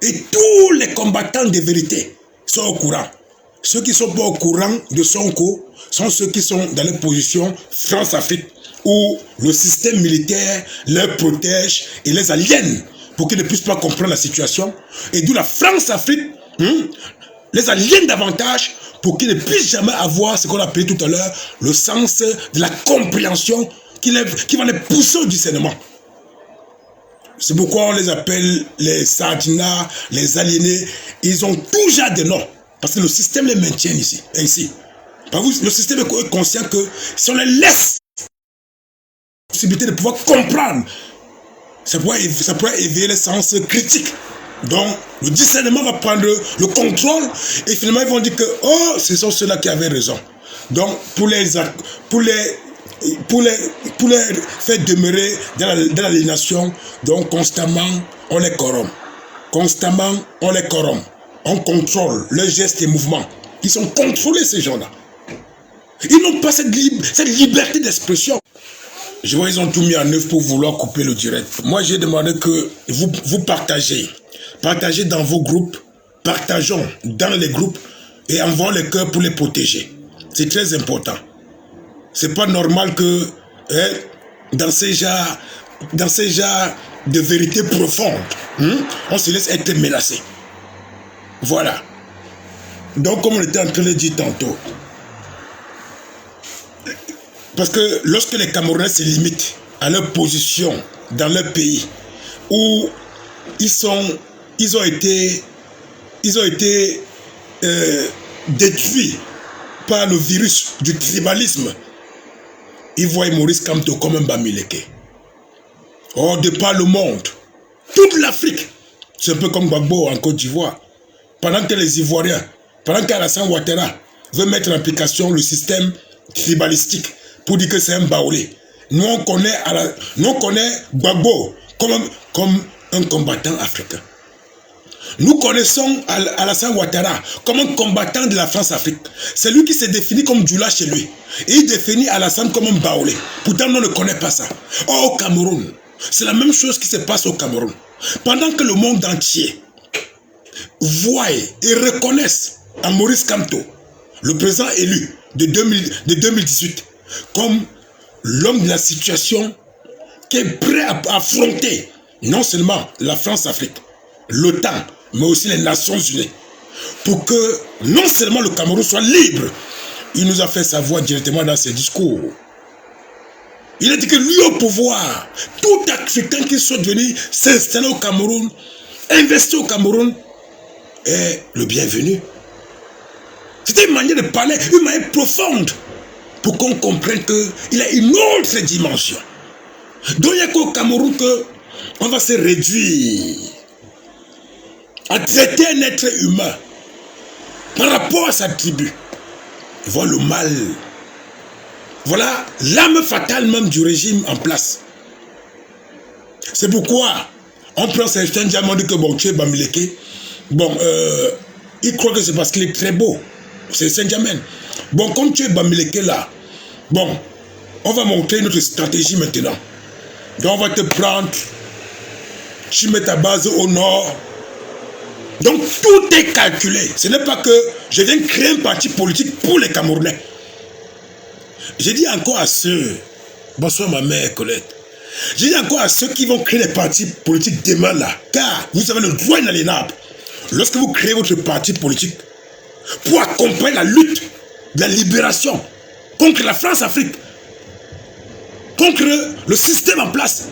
Et tous les combattants de vérité sont au courant. Ceux qui ne sont pas au courant de Sonko sont ceux qui sont dans les positions France-Afrique, où le système militaire les protège et les aliène pour qu'ils ne puissent pas comprendre la situation. Et d'où la France-Afrique les aliène davantage pour qu'ils ne puissent jamais avoir ce qu'on a appelé tout à l'heure le sens de la compréhension qui va les pousser au discernement. C'est pourquoi on les appelle les sardinats, les aliénés. Ils ont toujours des noms. Parce que le système les maintient ici, ainsi. Le système est conscient que si on les laisse la possibilité de pouvoir comprendre, ça pourrait éveiller les sens critiques. Donc, le discernement va prendre le contrôle et finalement ils vont dire que oh, ce sont ceux-là qui avaient raison. Donc, pour les faire demeurer dans l'aliénation, donc constamment on les corrompt. Constamment on les corrompt. On contrôle leurs gestes et mouvements. Ils sont contrôlés, ces gens-là. Ils n'ont pas cette liberté d'expression. Je vois, ils ont tout mis en œuvre pour vouloir couper le direct. Moi, j'ai demandé que vous partagez. Partagez dans vos groupes. Partageons dans les groupes et envoyons les cœurs pour les protéger. C'est très important. C'est pas normal que dans ces genres de vérité profonde, on se laisse être menacé. Voilà. Donc, comme on était en train de dire tantôt, parce que lorsque les Camerounais se limitent à leur position dans leur pays, où ils ont été détruits par le virus du tribalisme, ils voient Maurice Kamto comme un Bamileke. Or, de par le monde, toute l'Afrique, c'est un peu comme Gbagbo en Côte d'Ivoire. Pendant que les Ivoiriens, pendant qu'Alassane Ouattara veut mettre en application le système tribalistique pour dire que c'est un Baoulé, nous on connaît Gbagbo comme un combattant africain. Nous connaissons Alassane Ouattara comme un combattant de la France-Afrique. C'est lui qui s'est défini comme Djoula chez lui. Et il définit Alassane comme un Baoulé. Pourtant, on ne connaît pas ça. Or, au Cameroun, c'est la même chose qui se passe au Cameroun. Pendant que le monde entier voit et reconnaisse en Maurice Kamto, le président élu de 2018, comme l'homme de la situation qui est prêt à affronter non seulement la France-Afrique, l'OTAN, mais aussi les Nations Unies, pour que non seulement le Cameroun soit libre, il nous a fait savoir directement dans ses discours. Il a dit que lui au pouvoir, tout Africain qui soit venu s'installer au Cameroun, investir au Cameroun, est le bienvenu. C'était une manière de parler, une manière profonde, pour qu'on comprenne qu'il a une autre dimension. Donc il n'y a qu'au Cameroun qu'on va se réduire à traiter un être humain par rapport à sa tribu. Voilà le mal. Voilà l'âme fatale même du régime en place. C'est pourquoi on prend certains diamants de que bon, tu es Bamileke. Bon, il croit que c'est parce qu'il est très beau. C'est Saint-Germain. Bon, comme tu es Bamileke là, bon, on va montrer notre stratégie maintenant. Donc on va te prendre, tu mets ta base au nord. Donc tout est calculé. Ce n'est pas que je viens créer un parti politique pour les Camerounais. Je dis encore à ceux, bonsoir ma mère Colette, je dis encore à ceux qui vont créer les partis politiques demain là, car vous avez le droit inaliénable. Lorsque vous créez votre parti politique pour accompagner la lutte de la libération contre la France-Afrique, contre le système en place,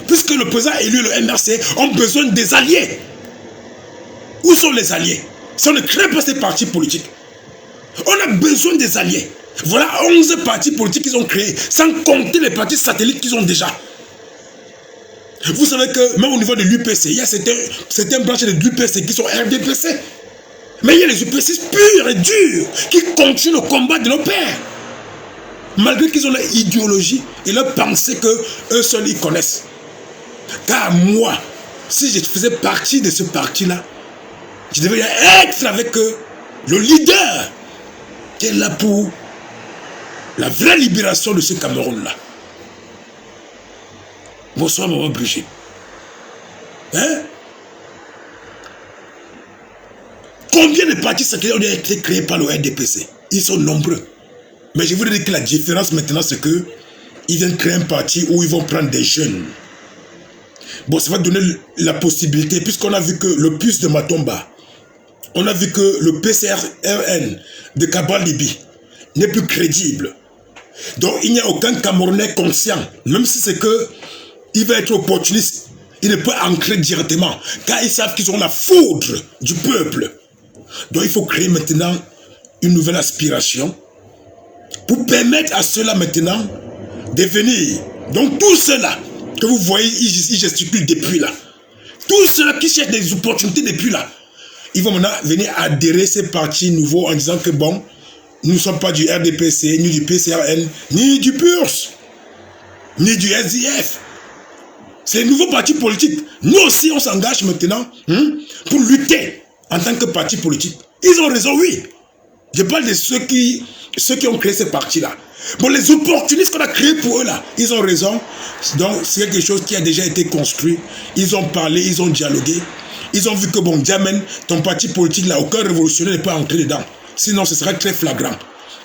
puisque le président élu et le MRC ont besoin des alliés. Où sont les alliés? Si on ne crée pas ces partis politiques, on a besoin des alliés. Voilà 11 partis politiques qu'ils ont créés, sans compter les partis satellites qu'ils ont déjà. Vous savez que même au niveau de l'UPC, il y a certaines branches de l'UPC qui sont RDPC. Mais il y a les UPC purs et durs qui continuent le combat de nos pères. Malgré qu'ils ont leur idéologie et leur pensée qu'eux seuls ils connaissent. Car moi, si je faisais partie de ce parti-là, je devrais être avec le leader qui est là pour la vraie libération de ce Cameroun-là. Bonsoir, maman Brigitte. Hein? Combien de partis satellites ont été créés par le RDPC? Ils sont nombreux. Mais je voudrais dire que la différence maintenant, c'est que ils viennent créer un parti où ils vont prendre des jeunes. Bon, ça va donner la possibilité, puisqu'on a vu que le plus de Matomba, on a vu que le PCRN de Kabal Libi n'est plus crédible. Donc, il n'y a aucun Camerounais conscient, même si c'est que il va être opportuniste, il ne peut ancrer directement, car ils savent qu'ils ont la foudre du peuple. Donc, il faut créer maintenant une nouvelle aspiration pour permettre à ceux-là maintenant de venir. Donc, tous ceux-là que vous voyez, ils gesticulent depuis là. Tous ceux-là qui cherchent des opportunités depuis là, ils vont maintenant venir adhérer ces partis nouveaux en disant que bon, nous ne sommes pas du RDPC, ni du PCRN, ni du PURS, ni du SDF. C'est un nouveau parti politique. Nous aussi, on s'engage maintenant pour lutter en tant que parti politique. Ils ont raison, oui. Je parle de ceux qui ont créé ces partis-là. Bon, les opportunistes qu'on a créés pour eux, là, ils ont raison. Donc, c'est quelque chose qui a déjà été construit. Ils ont parlé, ils ont dialogué. Ils ont vu que, bon, Djamen, ton parti politique, là, aucun révolutionnaire ne peut entrer dedans. Sinon, ce serait très flagrant.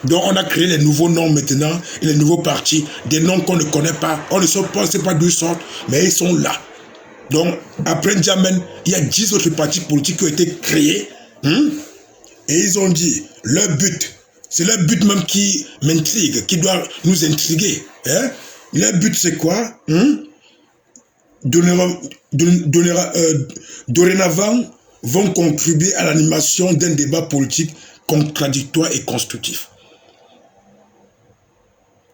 Donc, on a créé les nouveaux noms maintenant, et les nouveaux partis, des noms qu'on ne connaît pas. On ne sait pas d'où ils sortent, mais ils sont là. Donc, après Djamen, il y a 10 autres partis politiques qui ont été créés. Et ils ont dit, leur but, c'est leur but même qui m'intrigue, qui doit nous intriguer. Leur but, c'est quoi? Dorénavant, vont contribuer à l'animation d'un débat politique contradictoire et constructif.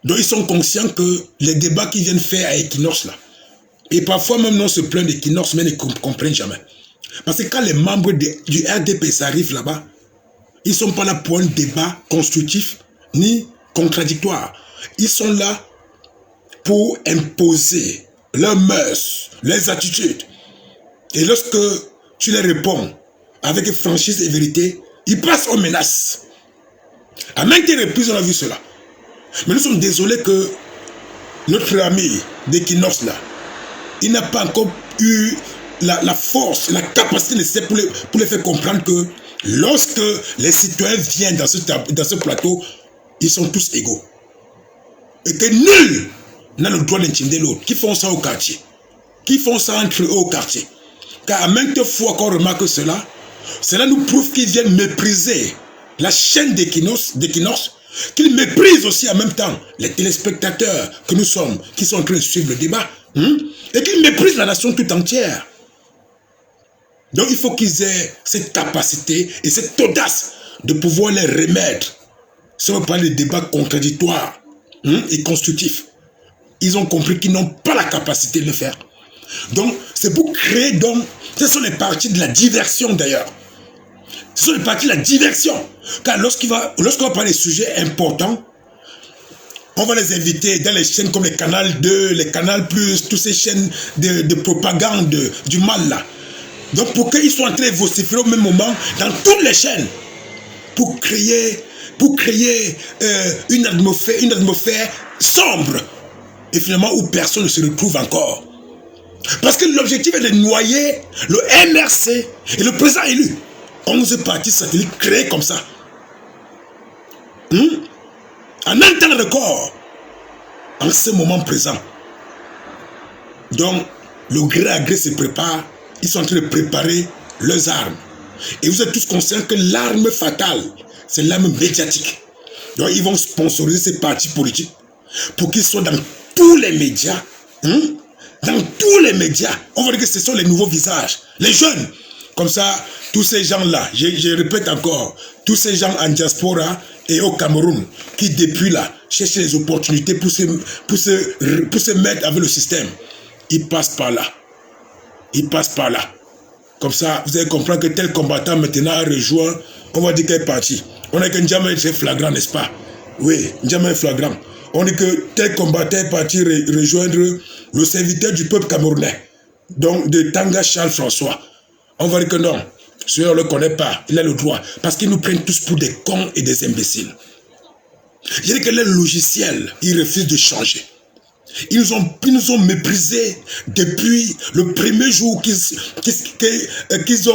Donc, ils sont conscients que les débats qu'ils viennent faire à Equinox, là, et parfois même non se plaignent d'Equinox, mais ne comprennent jamais. Parce que quand les membres du RDPC arrivent là-bas, ils ne sont pas là pour un débat constructif ni contradictoire. Ils sont là pour imposer leurs mœurs, leurs attitudes. Et lorsque tu les réponds avec franchise et vérité, ils passent aux menaces. À maintes reprises, on a vu cela. Mais nous sommes désolés que notre ami d'Equinox, là, il n'a pas encore eu la force, la capacité nécessaire pour les faire comprendre que lorsque les citoyens viennent dans ce plateau, ils sont tous égaux. Et que nul n'a le droit d'intimider l'autre. Qui font ça au quartier. Qui font ça entre eux au quartier. Car à maintes fois qu'on remarque cela, cela nous prouve qu'ils viennent mépriser la chaîne d'Equinox, qu'ils méprisent aussi en même temps les téléspectateurs que nous sommes, qui sont en train de suivre le débat, et qu'ils méprisent la nation tout entière. Donc il faut qu'ils aient cette capacité et cette audace de pouvoir les remettre. Si on parle de débats contradictoires et constructifs, ils ont compris qu'ils n'ont pas la capacité de le faire. Donc c'est pour créer, donc, ce sont les parties de la diversion d'ailleurs. Ce sont les parties de la diversion. Car lorsqu'on va parler de sujets importants, on va les inviter dans les chaînes comme les Canal 2, les Canal+, toutes ces chaînes de propagande du mal là. Donc pour qu'ils soient en train de vociférer au même moment dans toutes les chaînes pour créer une atmosphère sombre et finalement où personne ne se retrouve encore. Parce que l'objectif est de noyer le MRC et le président élu. 11 partis satellites créés comme ça. En un temps record. En ce moment présent. Donc, le gré à gré se prépare. Ils sont en train de préparer leurs armes. Et vous êtes tous conscients que l'arme fatale, c'est l'arme médiatique. Donc, ils vont sponsoriser ces partis politiques pour qu'ils soient dans tous les médias. Dans tous les médias. On va dire que ce sont les nouveaux visages. Les jeunes. Comme ça, tous ces gens-là, je répète encore, tous ces gens en diaspora et au Cameroun, qui depuis là, cherchent les opportunités pour se mettre avec le système, ils passent par là. Ils passent par là. Comme ça, vous allez comprendre que tel combattant maintenant a rejoint, on va dire qu'il est parti. On a que N'Djamena est flagrant, n'est-ce pas? Oui, N'Djamena est flagrant. On dit que tel combattant est parti rejoindre le serviteur du peuple camerounais. Donc, de Tanga Charles François. On va dire que non, celui-là on ne le connaît pas, il a le droit. Parce qu'ils nous prennent tous pour des cons et des imbéciles. Je dis que les logiciels, ils refusent de changer. Ils nous ont méprisés depuis le premier jour qu'ils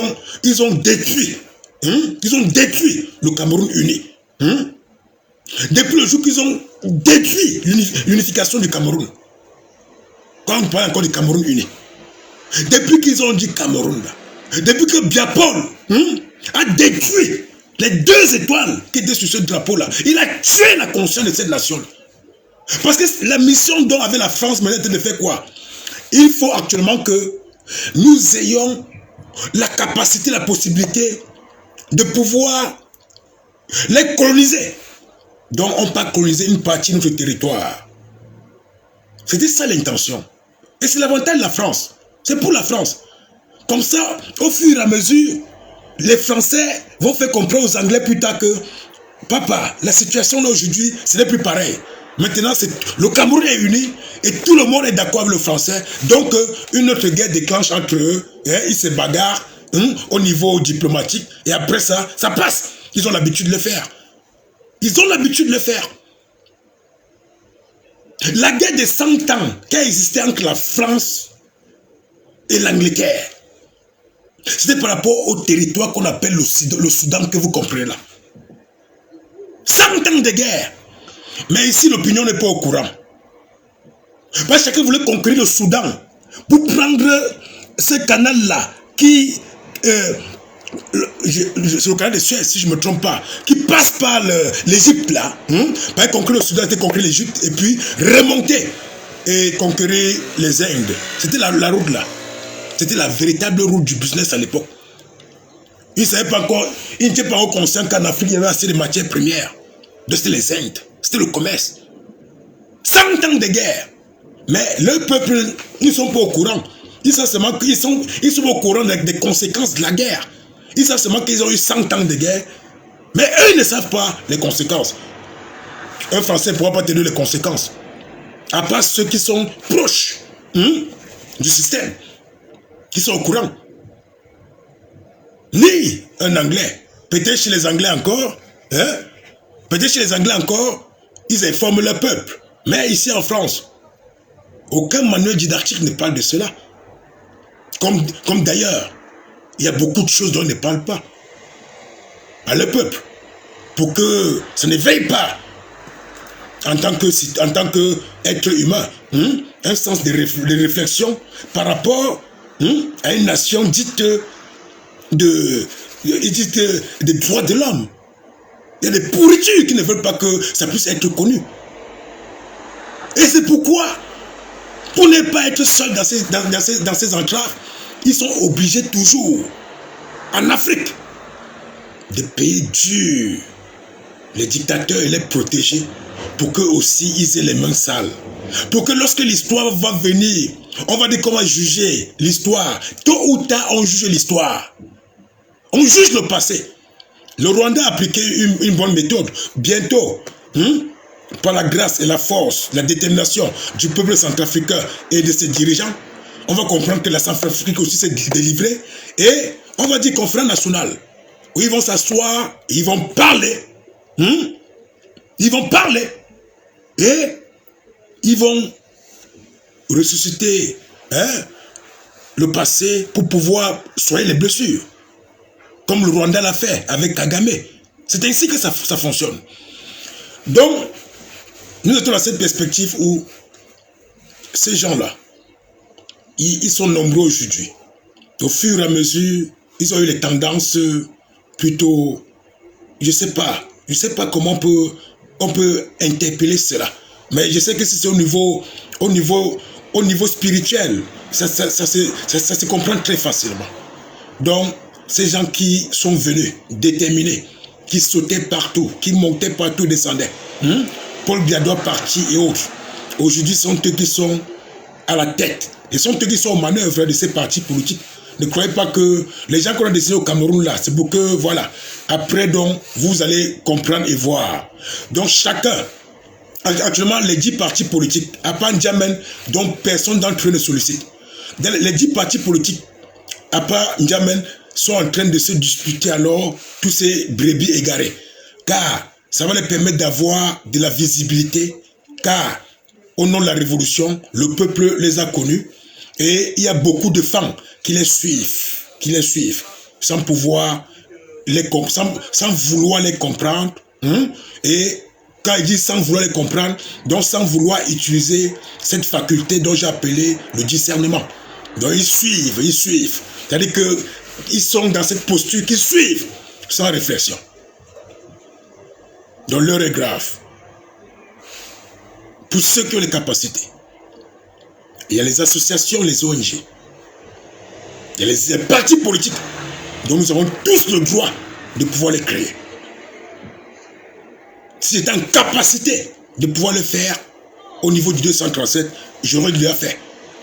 ont détruit Ils ont détruit le Cameroun uni. Depuis le jour qu'ils ont détruit l'unification du Cameroun. Quand on parle encore du Cameroun uni. Depuis qu'ils ont dit Cameroun, là, depuis que Biapol a détruit les 2 étoiles qui étaient sur ce drapeau-là, il a tué la conscience de cette nation. Parce que la mission dont avait la France maintenant était de faire quoi? Il faut actuellement que nous ayons la capacité, la possibilité de pouvoir les coloniser. Donc on peut coloniser une partie de notre territoire. C'était ça l'intention. Et c'est l'avantage de la France. C'est pour la France. Comme ça, au fur et à mesure, les Français vont faire comprendre aux Anglais plus tard que papa, la situation là aujourd'hui, ce n'est plus pareil. Maintenant, le Cameroun est uni et tout le monde est d'accord avec le Français. Donc, une autre guerre déclenche entre eux. Ils se bagarrent au niveau diplomatique. Et après ça, ça passe. Ils ont l'habitude de le faire. Ils ont l'habitude de le faire. La guerre des 100 ans qui a existé entre la France et l'Angleterre, c'était par rapport au territoire qu'on appelle le Soudan, que vous comprenez là. 100 ans de guerre. Mais ici, l'opinion n'est pas au courant. Parce que chacun voulait conquérir le Soudan pour prendre ce canal-là qui... c'est le canal de Suez, si je ne me trompe pas, qui passe par l'Égypte là. Pour conquérir le Soudan, c'était conquérir l'Égypte et puis remonter et conquérir les Indes. C'était la route là. C'était la véritable route du business à l'époque. Ils ne savaient pas encore, ils n'étaient pas encore conscients qu'en Afrique, il y avait assez de matières premières. C'était les Indes. C'était le commerce. 100 ans de guerre. Mais le peuple, ils ne sont pas au courant. Ils savent seulement qu'ils sont au courant des conséquences de la guerre. Ils savent seulement qu'ils ont eu 100 ans de guerre. Mais eux, ils ne savent pas les conséquences. Un Français ne pourra pas te donner les conséquences. À part ceux qui sont proches du système. Qui sont au courant. Ni un Anglais. Peut-être chez les Anglais encore. Peut-être chez les Anglais encore, ils informent le peuple. Mais ici en France, aucun manuel didactique ne parle de cela. Comme d'ailleurs, il y a beaucoup de choses dont on ne parle pas à le peuple. Pour que ça ne veille pas en tant qu'être humain. Un sens de réflexion par rapport à une nation dite des droits de l'homme. Il y a des pourritures qui ne veulent pas que ça puisse être connu. Et c'est pourquoi, pour ne pas être seul dans ces entraves, ils sont obligés toujours, en Afrique, de payer dur les dictateurs et les protéger pour qu'eux aussi ils aient les mains sales. Pour que lorsque l'histoire va venir, on va dire comment juger l'histoire. Tôt ou tard, on juge l'histoire. On juge le passé. Le Rwanda a appliqué une bonne méthode. Bientôt, par la grâce et la force, la détermination du peuple centrafricain et de ses dirigeants, on va comprendre que la Centrafrique aussi s'est délivrée. Et on va dire conférence nationale, où ils vont s'asseoir, ils vont parler. Ils vont parler. Et ils vont ressusciter le passé pour pouvoir soigner les blessures. Comme le Rwanda l'a fait avec Kagame. C'est ainsi que ça fonctionne. Donc, nous sommes dans cette perspective où ces gens-là, ils sont nombreux aujourd'hui. Au fur et à mesure, ils ont eu les tendances plutôt... Je sais pas comment on peut interpeller cela. Mais je sais que si c'est au niveau spirituel, ça se comprend très facilement. Donc, ces gens qui sont venus, déterminés, qui sautaient partout, qui montaient partout, descendaient. Paul Biya parti et autres. Aujourd'hui, sont eux qui sont à la tête. Et sont eux qui sont aux manœuvres de ces partis politiques. Ne croyez pas que les gens qu'on a décidé au Cameroun là, c'est pour que, voilà, après donc, vous allez comprendre et voir. Donc chacun, actuellement les 10 partis politiques, à part N'Djamène, dont personne d'entre eux ne sollicite. Les 10 partis politiques, à part N'Djamène, sont en train de se disputer alors tous ces brebis égarés. Car ça va les permettre d'avoir de la visibilité, car au nom de la révolution, le peuple les a connus et il y a beaucoup de femmes qui les suivent, sans pouvoir sans vouloir les comprendre. Et quand il dit sans vouloir les comprendre, donc sans vouloir utiliser cette faculté dont j'ai appelé le discernement. Donc ils suivent. C'est-à-dire qu'ils sont dans cette posture qu'ils suivent sans réflexion. Donc l'heure est grave. Pour ceux qui ont les capacités, il y a les associations, les ONG, il y a les partis politiques, dont nous avons tous le droit de pouvoir les créer. Si j'étais en capacité de pouvoir le faire au niveau du 237, j'aurais dû le faire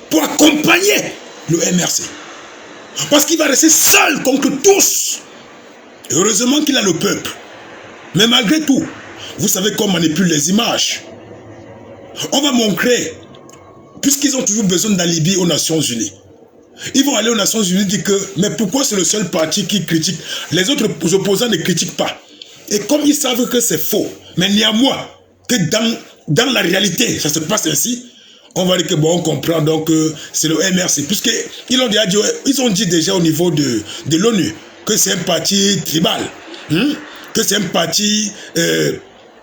pour accompagner le MRC. Parce qu'il va rester seul contre tous. Heureusement qu'il a le peuple. Mais malgré tout, vous savez qu'on manipule les images. On va montrer, puisqu'ils ont toujours besoin d'alibi aux Nations Unies. Ils vont aller aux Nations Unies et dire que, mais pourquoi c'est le seul parti qui critique? Les autres opposants ne critiquent pas. Et comme ils savent que c'est faux, mais néanmoins, que dans la réalité, ça se passe ainsi, on va dire que bon, on comprend donc c'est le MRC. Puisqu'ils ont déjà dit, déjà au niveau de l'ONU que c'est un parti tribal, que c'est un parti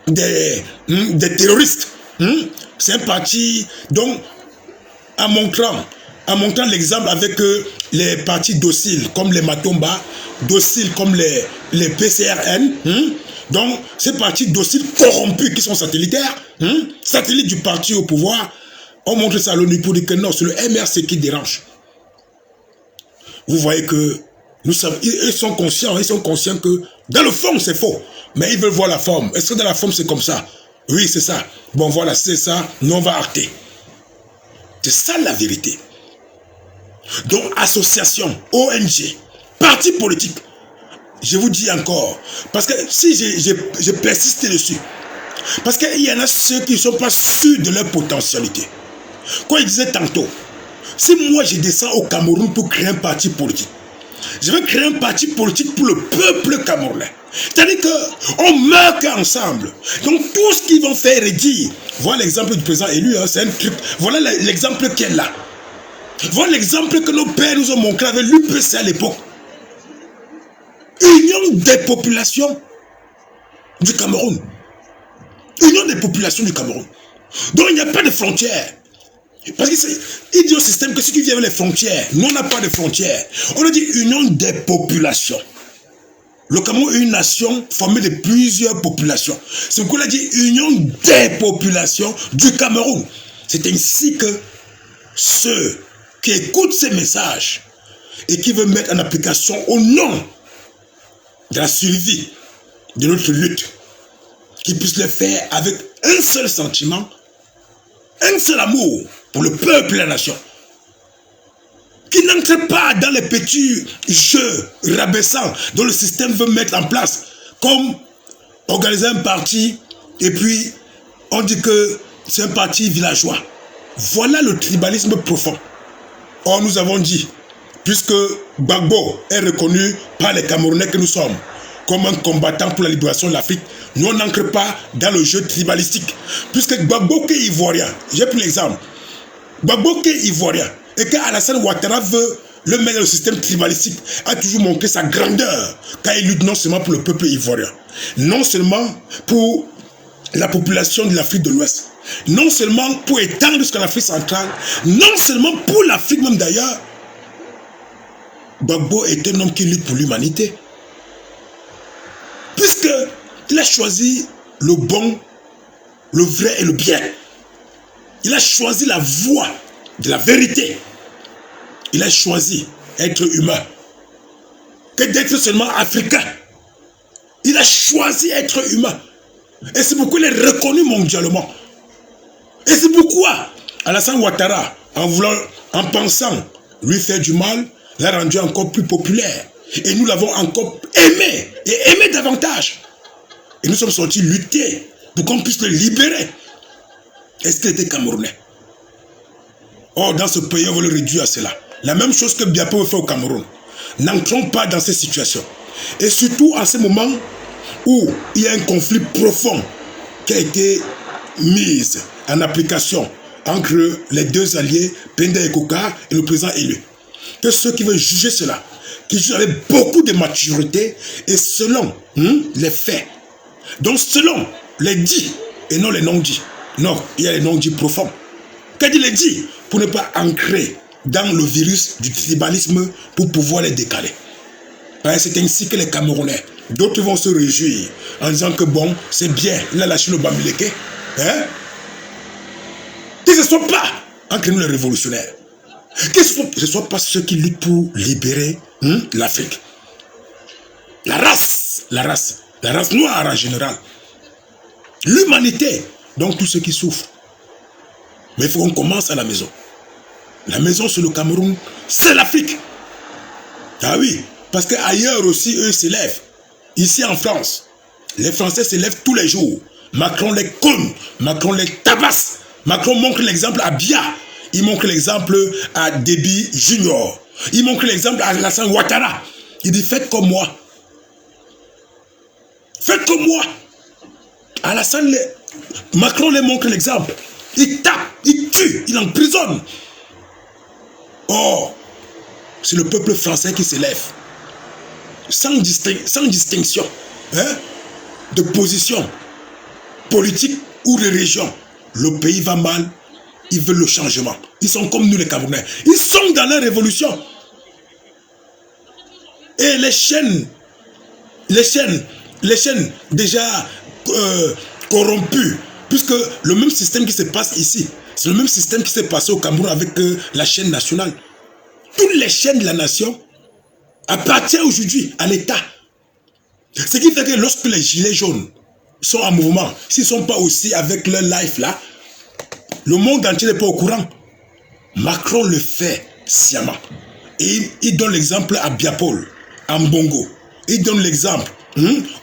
des terroristes. C'est un parti, donc, en montrant l'exemple avec les partis dociles comme les Matomba, dociles comme les PCRN, donc ces partis dociles corrompus qui sont satellitaires, satellites du parti au pouvoir, on montre ça à l'ONU pour dire que non, c'est le MRC qui dérange. Vous voyez que ils sont conscients que dans le fond c'est faux, mais ils veulent voir la forme. Est-ce que dans la forme c'est comme ça? Oui, c'est ça. Bon, voilà, c'est ça. Nous, on va acter. C'est ça la vérité. Donc, association, ONG, parti politique, je vous dis encore, parce que si je persiste dessus, parce qu'il y en a ceux qui ne sont pas sûrs de leur potentialité. Quand il disait tantôt, si moi je descends au Cameroun pour créer un parti politique, je vais créer un parti politique pour le peuple camerounais. C'est-à-dire qu'on meurt ensemble. Donc tout ce qu'ils vont faire et dire, voilà l'exemple du président élu, c'est un truc, voilà l'exemple qui est là. Voilà l'exemple que nos pères nous ont montré avec l'UPC à l'époque. Union des populations du Cameroun. Union des populations du Cameroun. Donc il n'y a pas de frontières. Parce qu'il dit au système que si tu viens avec les frontières, nous on n'a pas de frontières. On a dit union des populations. Le Cameroun est une nation formée de plusieurs populations. C'est pourquoi on a dit union des populations du Cameroun. C'est ainsi que ceux qui écoutent ces messages et qui veulent mettre en application au nom de la survie de notre lutte, qu'ils puissent le faire avec un seul sentiment, un seul amour pour le peuple et la nation. Qui n'entrent pas dans les petits jeux rabaissants dont le système veut mettre en place, comme organiser un parti et puis on dit que c'est un parti villageois. Voilà le tribalisme profond. Or nous avons dit, puisque Gbagbo est reconnu par les Camerounais que nous sommes comme un combattant pour la libération de l'Afrique, nous on n'entre pas dans le jeu tribalistique. Puisque Gbagbo qui est ivoirien, j'ai pris l'exemple, Gbagbo qui est ivoirien, et qu'Alassane Ouattara veut le mettre dans le système tribalistique, a toujours montré sa grandeur quand il lutte non seulement pour le peuple ivoirien, non seulement pour la population de l'Afrique de l'Ouest, non seulement pour étendre jusqu'à l'Afrique centrale, non seulement pour l'Afrique même d'ailleurs. Gbagbo est un homme qui lutte pour l'humanité. Puisqu'il a choisi le bon, le vrai et le bien. Il a choisi la voie de la vérité. Il a choisi être humain que d'être seulement africain. Il a choisi être humain. Et c'est pourquoi il est reconnu mondialement. Et c'est pourquoi Alassane Ouattara, en pensant lui faire du mal, l'a rendu encore plus populaire. Et nous l'avons encore aimé, et aimé davantage. Et nous sommes sortis lutter pour qu'on puisse le libérer. Est-ce qu'il était Camerounais? Or, dans ce pays, on veut le réduire à cela. La même chose que Biapo veut faire au Cameroun. N'entrons pas dans ces situations. Et surtout en ce moment où il y a un conflit profond qui a été mis en application entre les deux alliés, Penda et Koka, et le président élu. Que ceux qui veulent juger cela, toujours avec beaucoup de maturité et selon les faits. Donc selon les dits et non les non-dits. Non, il y a les non-dits profonds. Quand il est dit, pour ne pas ancrer dans le virus du tribalisme pour pouvoir les décaler. C'est ainsi que les Camerounais, d'autres vont se réjouir en disant que bon, c'est bien, il a lâché le Bamileke. Que ce ne soit pas entre nous les révolutionnaires. Que ce ne soit pas ceux qui luttent pour libérer l'Afrique. La race noire en général. L'humanité, donc tous ceux qui souffrent. Mais il faut qu'on commence à la maison. La maison, c'est le Cameroun, c'est l'Afrique. Ah oui, parce qu'ailleurs aussi, eux s'élèvent. Ici en France, les Français s'élèvent tous les jours. Macron les conne, Macron les tabasse. Macron montre l'exemple à Biya. Il montre l'exemple à Déby Junior. Il montre l'exemple à Alassane Ouattara. Il dit, faites comme moi. Faites comme moi. Alassane, Macron les montre l'exemple. Il tape, il tue, il emprisonne. Oh, c'est le peuple français qui s'élève. Sans distinction de position politique ou de région. Le pays va mal, ils veulent le changement. Ils sont comme nous les Camerounais. Ils sont dans la révolution. Et les chaînes déjà corrompues, puisque le même système qui se passe ici, c'est le même système qui s'est passé au Cameroun avec la chaîne nationale. Toutes les chaînes de la nation appartiennent aujourd'hui à l'État. Ce qui fait que lorsque les gilets jaunes sont en mouvement, s'ils ne sont pas aussi avec leur life là, le monde entier n'est pas au courant. Macron le fait sciemment. Et il donne l'exemple à Biapol, à Mbongo. Il donne l'exemple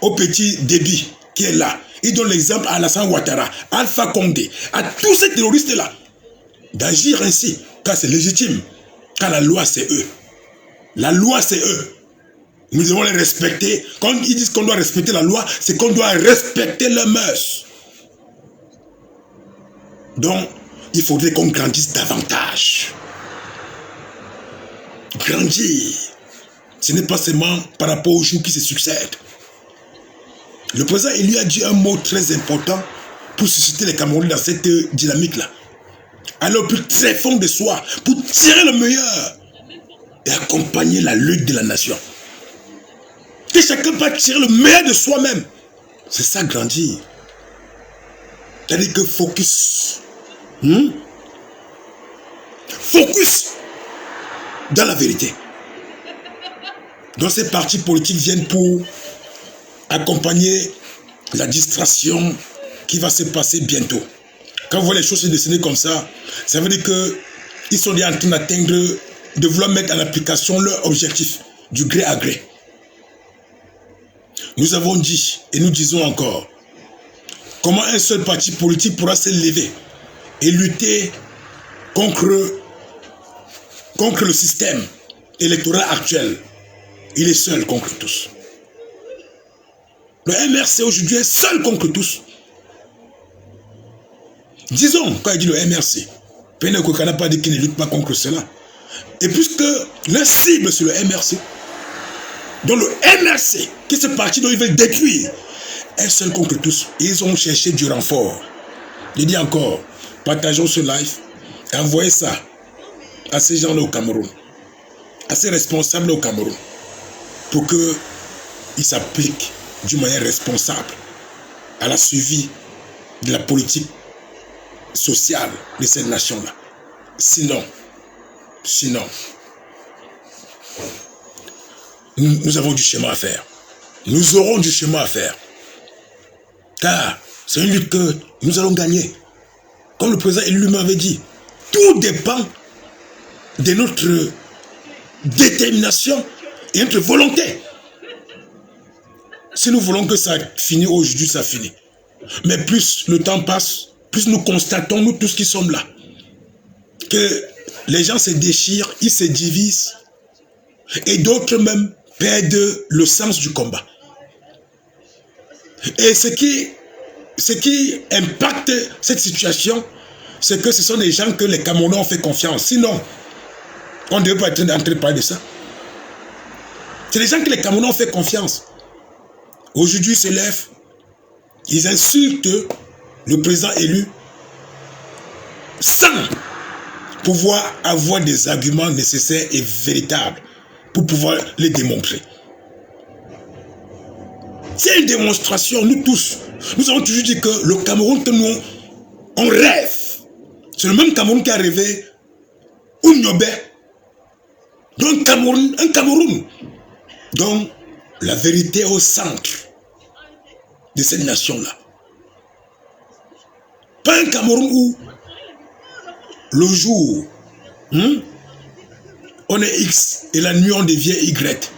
au petit Déby qui est là. Il donne l'exemple à Alassane Ouattara, Alpha Condé, à tous ces terroristes-là, d'agir ainsi, car c'est légitime. Car la loi, c'est eux. La loi, c'est eux. Nous devons les respecter. Quand ils disent qu'on doit respecter la loi, c'est qu'on doit respecter leurs mœurs. Donc, il faudrait qu'on grandisse davantage. Grandir. Ce n'est pas seulement par rapport aux jours qui se succèdent. Le président, il lui a dit un mot très important pour susciter les Camerounais dans cette dynamique-là. Alors, plus très fond de soi, pour tirer le meilleur et accompagner la lutte de la nation. Que chacun va tirer le meilleur de soi-même. C'est ça, grandir. C'est-à-dire que focus. Focus dans la vérité. Donc ces partis politiques viennent pour accompagner la distraction qui va se passer bientôt. Quand vous voyez les choses se dessiner comme ça, ça veut dire qu'ils sont déjà en train d'atteindre, de vouloir mettre en application leur objectif, du gré à gré. Nous avons dit, et nous disons encore, comment un seul parti politique pourra se lever et lutter contre le système électoral actuel. Il est seul contre tous. Le MRC aujourd'hui est seul contre tous. Disons, quand il dit le MRC, Pénéco n'a pas dit qu'il ne lutte pas contre cela. Et puisque leur cible c'est le MRC, donc le MRC, qui est ce parti dont ils veulent détruire, est seul contre tous. Ils ont cherché du renfort. Je dis encore, partageons ce live et envoyez ça à ces gens-là au Cameroun, à ces responsables au Cameroun, pour qu'ils s'appliquent d'une manière responsable à la suivi de la politique sociale de cette nation-là. Sinon, nous avons du chemin à faire. Nous aurons du chemin à faire. Car c'est une lutte que nous allons gagner. Comme le président lui m'avait dit, tout dépend de notre détermination et notre volonté. Si nous voulons que ça finisse aujourd'hui, ça finit. Mais plus le temps passe, plus nous constatons, nous tous qui sommes là, que les gens se déchirent, ils se divisent, et d'autres même perdent le sens du combat. Et ce qui impacte cette situation, c'est que ce sont des gens que les Camerounais ont fait confiance. Sinon, on ne devait pas être en train de parler de ça. C'est les gens que les Camerounais ont fait confiance. Aujourd'hui, ils se lèvent, ils insultent le président élu sans pouvoir avoir des arguments nécessaires et véritables pour pouvoir les démontrer. C'est une démonstration, nous tous. Nous avons toujours dit que le Cameroun que nous, on rêve. C'est le même Cameroun qui a rêvé Oumniobé. Donc un Cameroun. Donc la vérité est au centre de cette nation-là. Pas un Cameroun où le jour, on est X et la nuit on devient Y.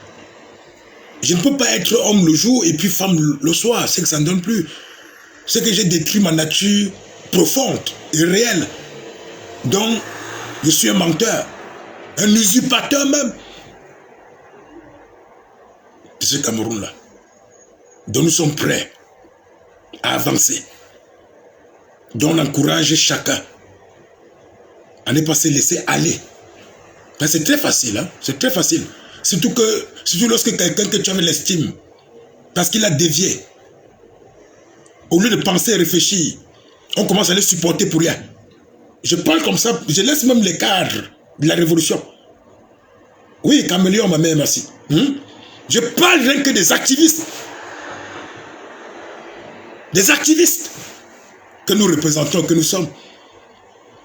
Je ne peux pas être homme le jour et puis femme le soir. C'est que ça ne donne plus. C'est que j'ai détruit ma nature profonde et réelle. Donc, je suis un menteur. Un usurpateur même. De ce Cameroun-là. Donc nous sommes prêts à avancer. Donc on encourage chacun à ne pas se laisser aller. C'est très facile, hein? C'est très facile. Surtout lorsque quelqu'un que tu avais l'estime, parce qu'il a dévié, au lieu de penser et réfléchir, on commence à les supporter pour rien. Je parle comme ça, je laisse même les cadres de la révolution. Oui, Caméléon, ma mère, merci. Je parle rien que des activistes. Des activistes que nous représentons, que nous sommes.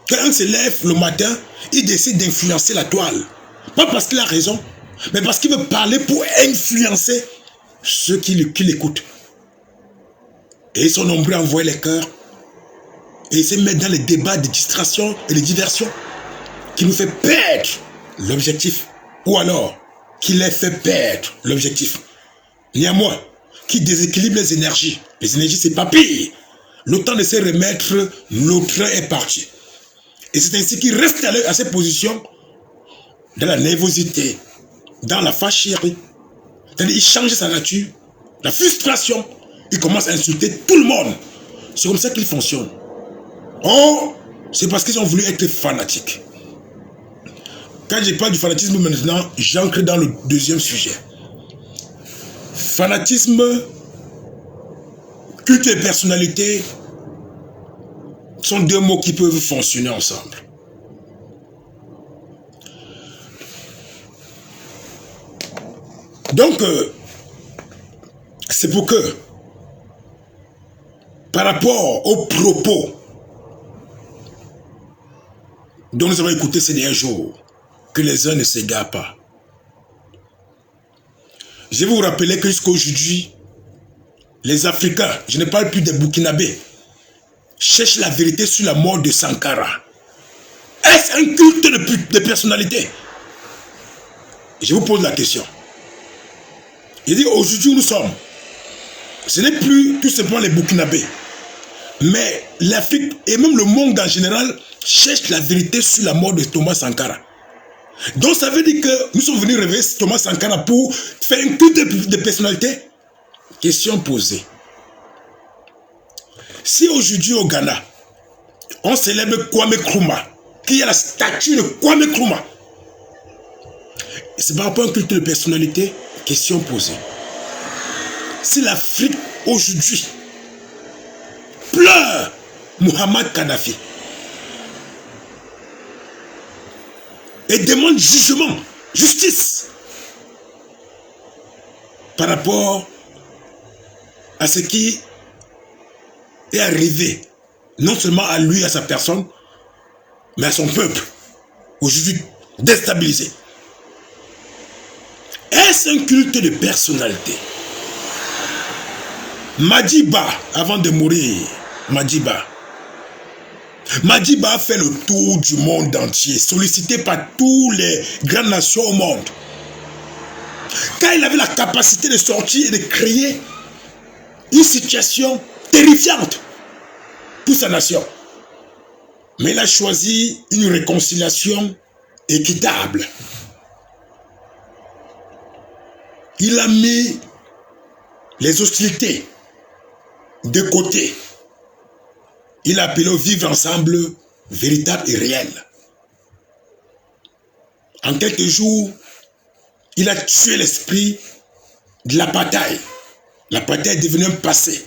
Quand un se lève le matin, il décide d'influencer la toile. Pas parce qu'il a raison, mais parce qu'il veut parler pour influencer ceux qui l'écoutent. Et ils sont nombreux à envoyer les cœurs. Et ils se mettent dans les débats de distraction et de diversion qui nous fait perdre l'objectif. Ou alors, qui les fait perdre l'objectif. Néanmoins, qui déséquilibre les énergies. Les énergies, c'est pas pire. Le temps de se remettre, le train est parti. Et c'est ainsi qu'il reste à cette position dans la nervosité, dans la fâcherie. C'est-à-dire, il change sa nature, la frustration, il commence à insulter tout le monde. C'est comme ça qu'il fonctionne. Oh, c'est parce qu'ils ont voulu être fanatiques. Quand je parle du fanatisme maintenant, j'entre dans le deuxième sujet. Fanatisme, culte et personnalité sont deux mots qui peuvent fonctionner ensemble. Donc, c'est pour que, par rapport aux propos dont nous avons écouté ces derniers jours, que les uns ne s'égarent pas. Je vais vous rappeler que jusqu'à aujourd'hui, les Africains, je ne parle plus des Burkinabés, cherchent la vérité sur la mort de Sankara. Est-ce un culte de personnalité? Je vous pose la question. Je dis aujourd'hui où nous sommes, ce n'est plus tout simplement les Burkinabés, mais l'Afrique et même le monde en général cherchent la vérité sur la mort de Thomas Sankara. Donc ça veut dire que nous sommes venus réveiller Thomas Sankara pour faire un culte de personnalité. Question posée. Si aujourd'hui au Ghana, on célèbre Kwame Nkrumah, qui a la statue de Kwame Nkrumah, c'est par rapport à un culte de personnalité. Question posée. Si l'Afrique aujourd'hui pleure Muhammad Kadhafi et demande jugement, justice par rapport à ce qui est arrivé, non seulement à lui, à sa personne, mais à son peuple, aujourd'hui déstabilisé. Est-ce un culte de personnalité? Madiba, avant de mourir, Madiba a fait le tour du monde entier, sollicité par toutes les grandes nations au monde. Quand il avait la capacité de sortir et de créer une situation terrifiante pour sa nation. Mais il a choisi une réconciliation équitable. Il a mis les hostilités de côté. Il a appelé au vivre ensemble véritable et réel. En quelques jours, il a tué l'esprit de la bataille. La bataille est devenue un passé.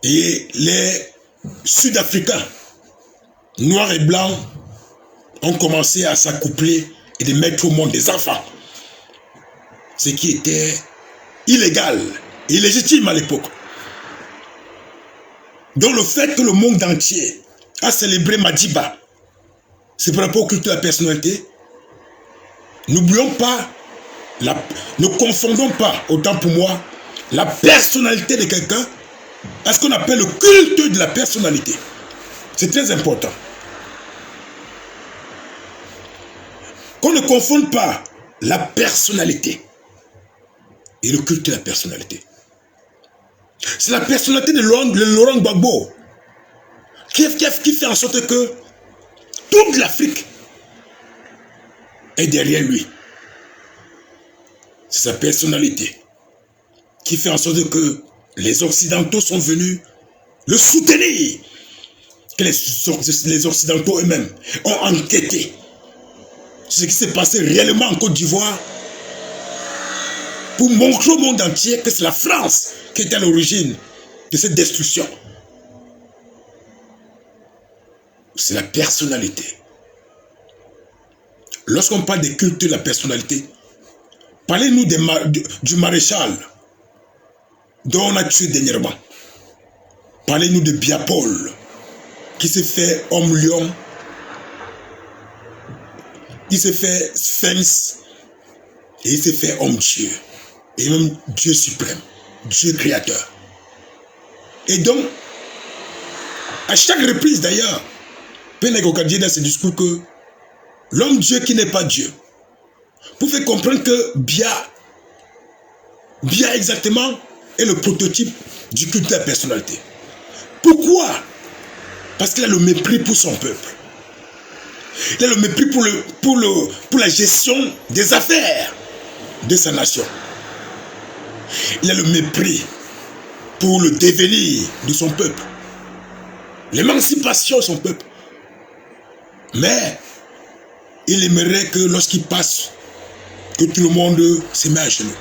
Et les Sud-Africains, noirs et blancs, ont commencé à s'accoupler et de mettre au monde des enfants. Ce qui était illégal et illégitime à l'époque. Donc le fait que le monde entier a célébré Madiba, c'est par rapport au culte de la personnalité. N'oublions pas, ne confondons pas, autant pour moi, la personnalité de quelqu'un à ce qu'on appelle le culte de la personnalité. C'est très important. Qu'on ne confonde pas la personnalité et le culte de la personnalité. C'est la personnalité de Laurent Gbagbo qui fait en sorte que toute l'Afrique est derrière lui. C'est sa personnalité qui fait en sorte que les Occidentaux sont venus le soutenir. Que les Occidentaux eux-mêmes ont enquêté sur ce qui s'est passé réellement en Côte d'Ivoire pour montrer au monde entier que c'est la France qui est à l'origine de cette destruction. C'est la personnalité. Lorsqu'on parle des cultes de la personnalité, parlez-nous du maréchal dont on a tué dernièrement. Parlez-nous de Biapol qui s'est fait homme lion, il s'est fait sphinx et il s'est fait homme Dieu et même Dieu suprême, Dieu créateur. Et donc, à chaque reprise d'ailleurs, Pénégoka dit dans ses discours que l'homme Dieu qui n'est pas Dieu, pour faire comprendre que Bia exactement est le prototype du culte de la personnalité. Pourquoi? Parce qu'il a le mépris pour son peuple. Il a le mépris pour la gestion des affaires de sa nation. Il a le mépris pour le devenir de son peuple. L'émancipation de son peuple. Mais il aimerait que lorsqu'il passe, que tout le monde se met à genoux.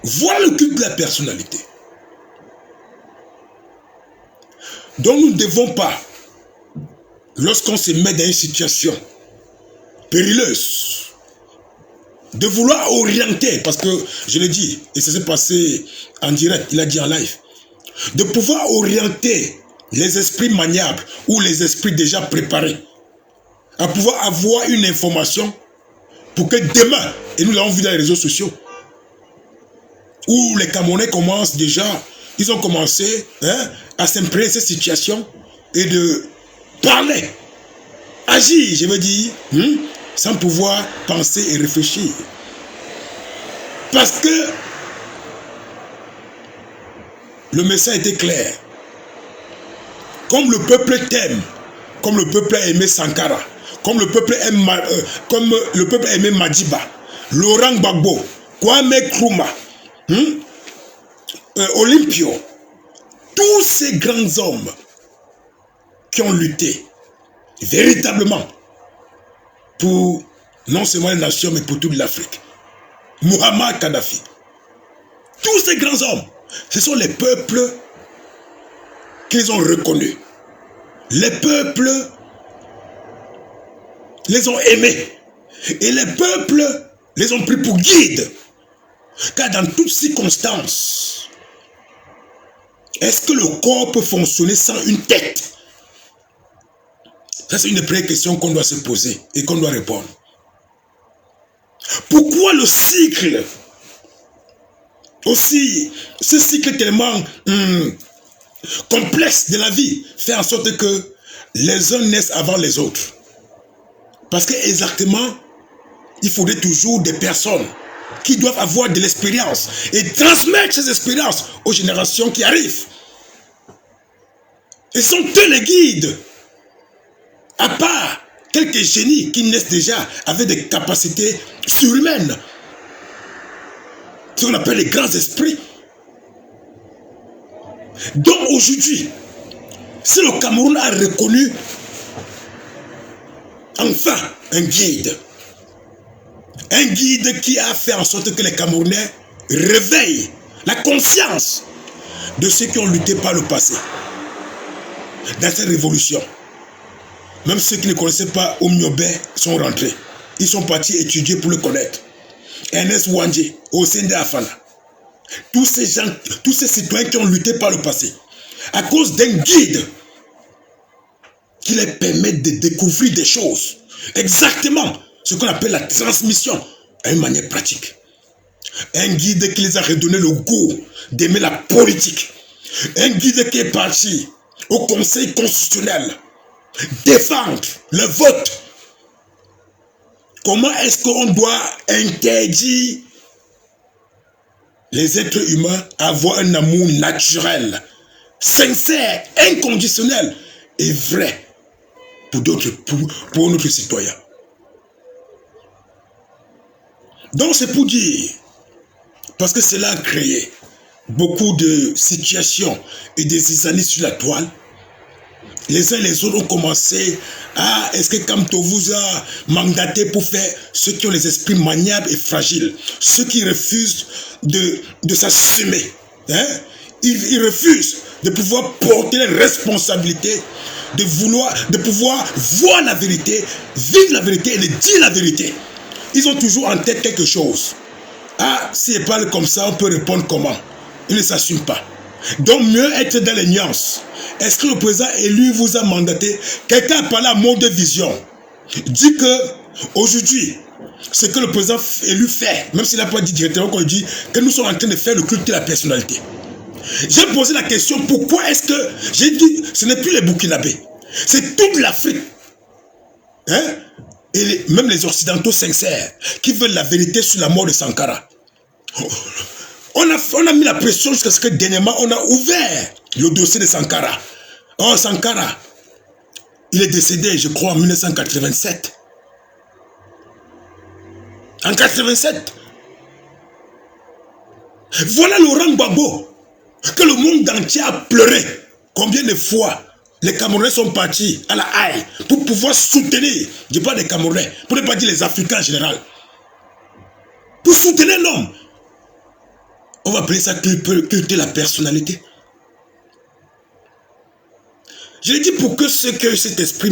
Voilà le culte de la personnalité. Donc nous ne devons pas, lorsqu'on se met dans une situation périleuse, de vouloir orienter, parce que je l'ai dit, et ça s'est passé en direct, il a dit en live, de pouvoir orienter les esprits maniables ou les esprits déjà préparés, à pouvoir avoir une information pour que demain, et nous l'avons vu dans les réseaux sociaux, où les Camerounais commencent déjà, ils ont commencé à s'imprégner de cette situation et de parler, agir, je veux dire, sans pouvoir penser et réfléchir. Parce que le message était clair. Comme le peuple t'aime, comme le peuple a aimé Sankara, comme le peuple a aimé Madiba, Laurent Gbagbo, Kwame Nkrumah, Olympio, tous ces grands hommes qui ont lutté véritablement pour non seulement les nations mais pour toute l'Afrique. Muammar Kadhafi, tous ces grands hommes, ce sont les peuples qu'ils ont reconnus. Les peuples les ont aimés et les peuples les ont pris pour guide. Car dans toutes circonstances, est-ce que le corps peut fonctionner sans une tête? Ça, c'est une des premières questions qu'on doit se poser et qu'on doit répondre. Pourquoi le cycle, aussi, ce cycle tellement complexe de la vie, fait en sorte que les uns naissent avant les autres? Parce que exactement, il faudrait toujours des personnes qui doivent avoir de l'expérience et transmettre ces expériences aux générations qui arrivent. Et sont eux les guides. À part quelques génies qui naissent déjà avec des capacités surhumaines. Ce qu'on appelle les grands esprits. Donc aujourd'hui, si le Cameroun a reconnu enfin un guide, Un guide qui a fait en sorte que les Camerounais réveillent la conscience de ceux qui ont lutté par le passé. Dans cette révolution, même ceux qui ne connaissaient pas Omniobé sont rentrés. Ils sont partis étudier pour le connaître. Ernest Ouandjé, Osende Afana. Tous ces gens, tous ces citoyens qui ont lutté par le passé, à cause d'un guide qui leur permet de découvrir des choses. Exactement ce qu'on appelle la transmission à une manière pratique. Un guide qui les a redonné le goût d'aimer la politique. Un guide qui est parti au Conseil constitutionnel défendre le vote. Comment est-ce qu'on doit interdire les êtres humains à avoir un amour naturel, sincère, inconditionnel et vrai pour d'autres, pour notre citoyen. Donc c'est pour dire, parce que cela a créé beaucoup de situations et des zizanies sur la toile. Les uns et les autres ont commencé à, est-ce que Kamto vous a mandaté pour faire ceux qui ont les esprits maniables et fragiles, ceux qui refusent de s'assumer, hein? Ils refusent de pouvoir porter les responsabilités, de pouvoir voir la vérité, vivre la vérité et de dire la vérité. Ils ont toujours en tête quelque chose. Ah, s'ils parlent comme ça, on peut répondre comment? Ils ne s'assument pas. Donc mieux être dans les nuances. Est-ce que le président élu vous a mandaté? Quelqu'un a parlé à mot de vision. Dit que aujourd'hui, ce que le président élu fait, même s'il n'a pas dit directement, qu'on dit que nous sommes en train de faire le culte de la personnalité. J'ai posé la question, pourquoi est-ce que j'ai dit, ce n'est plus les Burkinabés, c'est toute l'Afrique, hein? Et même les Occidentaux sincères qui veulent la vérité sur la mort de Sankara. On a mis la pression jusqu'à ce que dernièrement on a ouvert le dossier de Sankara. Oh, Sankara, il est décédé, je crois, en 1987. En 87. Voilà Laurent Gbagbo, que le monde entier a pleuré. Combien de fois les Camerounais sont partis à la haie pour pouvoir soutenir, je parle des Camerounais, pour ne pas dire les Africains en général, pour soutenir l'homme. On va appeler ça culter la personnalité. Je l'ai dit pour que ceux qui ont cet esprit,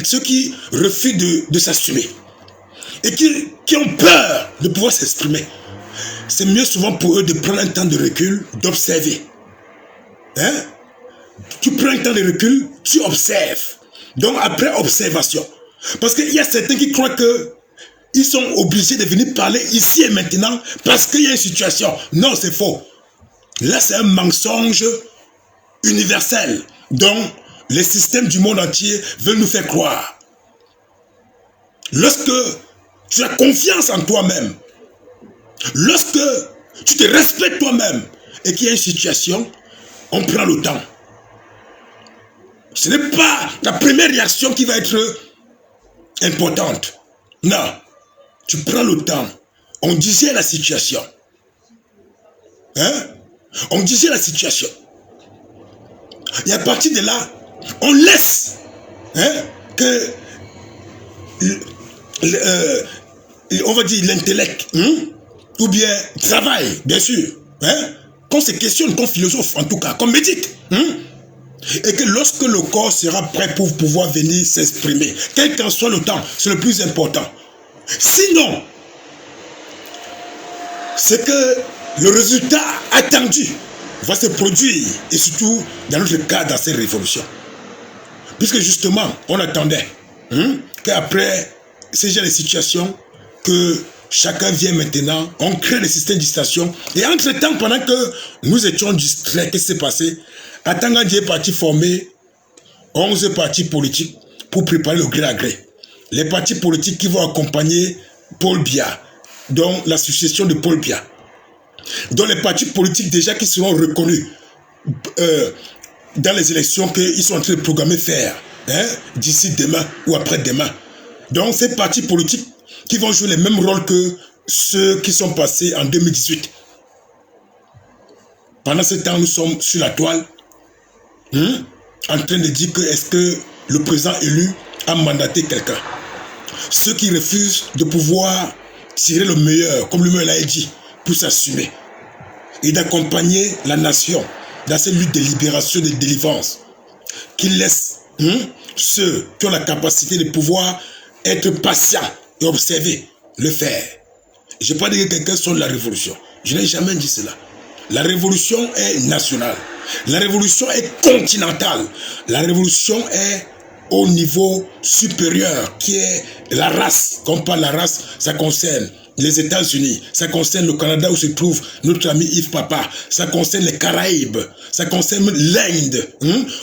ceux qui refusent de s'assumer et qui ont peur de pouvoir s'exprimer, c'est mieux souvent pour eux de prendre un temps de recul, d'observer. Hein? Tu prends un temps de recul, tu observes. Donc après observation. Parce qu'il y a certains qui croient que ils sont obligés de venir parler ici et maintenant parce qu'il y a une situation. Non, c'est faux. Là, c'est un mensonge universel dont les systèmes du monde entier veulent nous faire croire. Lorsque tu as confiance en toi-même, lorsque tu te respectes toi-même et qu'il y a une situation, on prend le temps. Ce n'est pas la première réaction qui va être importante. Non. Tu prends le temps. On disait la situation. Hein? On disait la situation. Et à partir de là, on laisse que on va dire l'intellect, ou bien travail, bien sûr, qu'on se questionne comme philosophe, en tout cas, comme médite. Et que lorsque le corps sera prêt pour pouvoir venir s'exprimer, quel qu'en soit le temps, c'est le plus important. Sinon, c'est que le résultat attendu va se produire, et surtout dans notre cas, dans cette révolution. Puisque justement, on attendait qu'après ces genres de situations, que chacun vient maintenant, on crée le système de station, et entre-temps, pendant que nous étions distraits, qu'est-ce qui s'est passé? Atangandi est parti former 11 partis politiques pour préparer le gré à gré. Les partis politiques qui vont accompagner Paul Biya, dont la succession de Paul Biya. Donc les partis politiques déjà qui seront reconnus dans les élections qu'ils sont en train de programmer faire d'ici demain ou après-demain. Donc ces partis politiques qui vont jouer les mêmes rôles que ceux qui sont passés en 2018. Pendant ce temps, nous sommes sur la toile en train de dire que est-ce que le président élu a mandaté quelqu'un. Ceux qui refusent de pouvoir tirer le meilleur, comme lui-même l'a dit, pour s'assumer. Et d'accompagner la nation dans cette lutte de libération et de délivrance. Qu'il laisse ceux qui ont la capacité de pouvoir être patients et observer, le faire. Je n'ai pas dit que quelqu'un soit de la révolution. Je n'ai jamais dit cela. La révolution est nationale. La révolution est continentale. La révolution est au niveau supérieur, qui est la race. Quand on parle de la race, ça concerne les États-Unis, ça concerne le Canada où se trouve notre ami Yves Papa, ça concerne les Caraïbes, ça concerne l'Inde,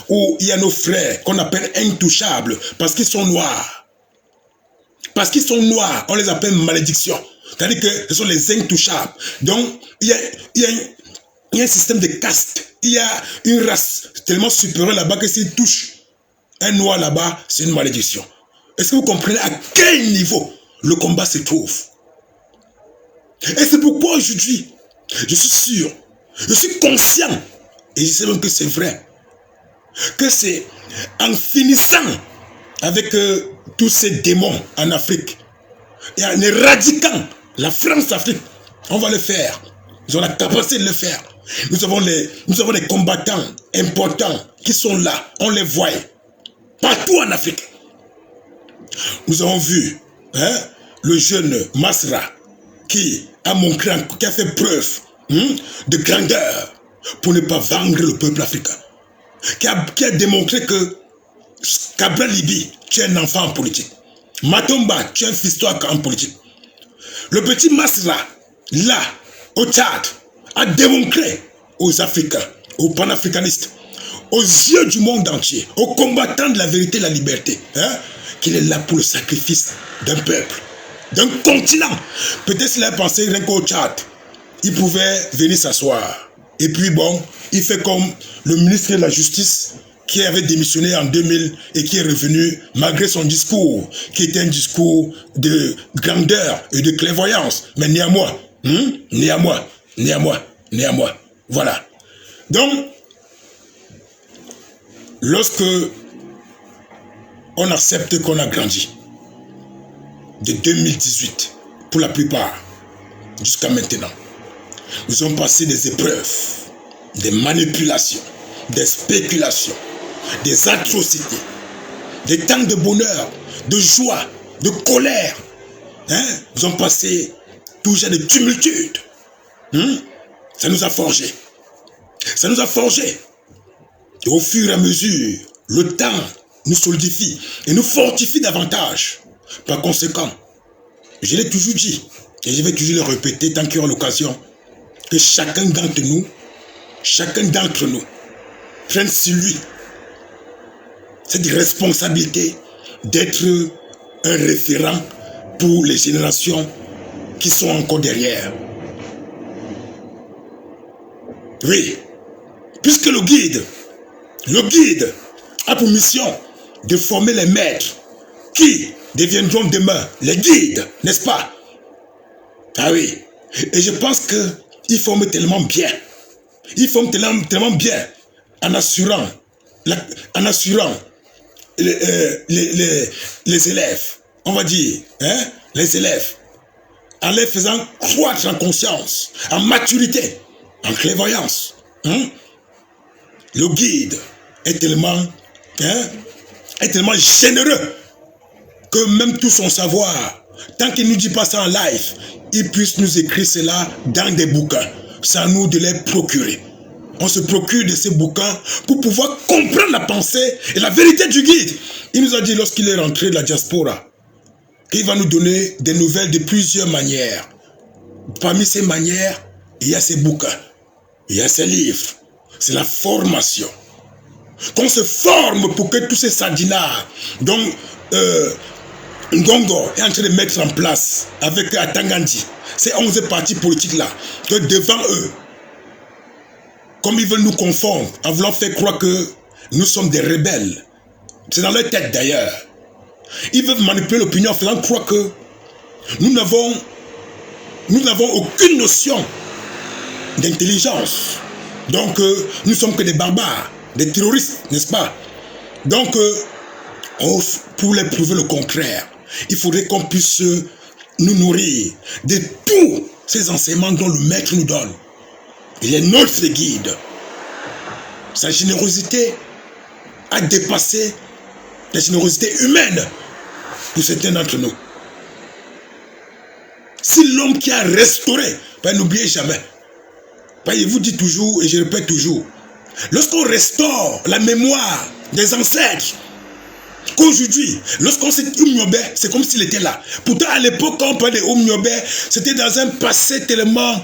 où il y a nos frères qu'on appelle intouchables, parce qu'ils sont noirs. Parce qu'ils sont noirs, on les appelle malédiction. C'est-à-dire que ce sont les intouchables. Donc, il y a un système de caste. Il y a une race tellement supérieure là-bas que s'il touche un noir là-bas, c'est une malédiction. Est-ce que vous comprenez à quel niveau le combat se trouve? Et c'est pourquoi aujourd'hui, je suis sûr, je suis conscient, et je sais même que c'est vrai, que c'est en finissant avec tous ces démons en Afrique, et en éradiquant la France-Afrique, on va le faire. Nous avons la capacité de le faire. Nous avons des combattants importants qui sont là, on les voit partout en Afrique. Nous avons vu le jeune Masra qui a montré, qui a fait preuve de grandeur pour ne pas vendre le peuple africain. Qui a démontré que Cabral Libi, tu es un enfant en politique. Matomba, tu es un fiston en politique. Le petit Masra, là, au Tchad, a démontré aux Africains, aux panafricanistes, aux yeux du monde entier, aux combattants de la vérité et de la liberté, qu'il est là pour le sacrifice d'un peuple, d'un continent. Peut-être s'il a pensé rien qu'au Tchad, il pouvait venir s'asseoir. Et puis bon, il fait comme le ministre de la Justice qui avait démissionné en 2000 et qui est revenu malgré son discours, qui était un discours de grandeur et de clairvoyance. Mais néanmoins, voilà. Donc, lorsque on accepte qu'on a grandi, de 2018, pour la plupart, jusqu'à maintenant, nous avons passé des épreuves, des manipulations, des spéculations, des atrocités, des temps de bonheur, de joie, de colère. Nous avons passé tout genre de tumultude. Ça nous a forgé. Ça nous a forgé. Et au fur et à mesure, le temps nous solidifie et nous fortifie davantage. Par conséquent, je l'ai toujours dit, et je vais toujours le répéter tant qu'il y aura l'occasion, que chacun d'entre nous prenne sur lui cette responsabilité d'être un référent pour les générations qui sont encore derrière. Oui, puisque le guide a pour mission de former les maîtres qui deviendront demain les guides, n'est-ce pas? Ah oui, et je pense qu'il forme tellement bien, tellement bien en assurant les élèves, on va dire, les élèves, en les faisant croître en conscience, en maturité, en clairvoyance. Le guide est tellement généreux que même tout son savoir, tant qu'il ne nous dit pas ça en live, il puisse nous écrire cela dans des bouquins. C'est à nous de les procurer. On se procure de ces bouquins pour pouvoir comprendre la pensée et la vérité du guide. Il nous a dit lorsqu'il est rentré de la diaspora qu'il va nous donner des nouvelles de plusieurs manières. Parmi ces manières, il y a ces bouquins, il y a ces livres. C'est la formation. Qu'on se forme pour que tous ces sardinards, donc Ngongo est en train de mettre en place avec Atangandi, ces 11 partis politiques-là, que devant eux, comme ils veulent nous confondre, en voulant faire croire que nous sommes des rebelles, c'est dans leur tête d'ailleurs. Ils veulent manipuler l'opinion en faisant croire que nous n'avons aucune notion d'intelligence. Donc, nous sommes que des barbares, des terroristes, n'est-ce pas? Donc, pour les prouver le contraire, il faudrait qu'on puisse nous nourrir de tous ces enseignements dont le Maître nous donne. Il est notre guide. Sa générosité a dépassé la générosité humaine pour certains d'entre nous. C'est l'homme qui a restauré. N'oubliez jamais. Je vous dis toujours et je répète toujours. Lorsqu'on restaure la mémoire des ancêtres, qu'aujourd'hui, lorsqu'on sait Oumniobé, c'est comme s'il était là. Pourtant, à l'époque, quand on parlait d'Oumniobé, c'était dans un passé tellement,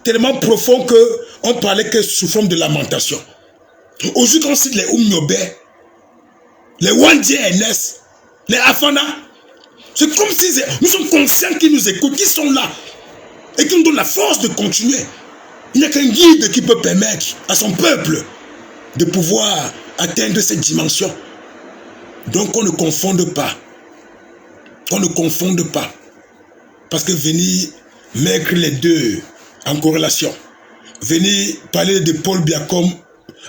tellement profond qu'on parlait que sous forme de lamentation. Aujourd'hui, quand on cite les Oumniobé, les Wandie NS, les Afana, c'est comme si nous sommes conscients qu'ils nous écoutent, qu'ils sont là et qu'ils nous donnent la force de continuer. Il n'y a qu'un guide qui peut permettre à son peuple de pouvoir atteindre cette dimension. Donc qu'on ne confonde pas. Qu'on ne confonde pas. Parce que venir mettre les deux en corrélation, venir parler de Paul Biya comme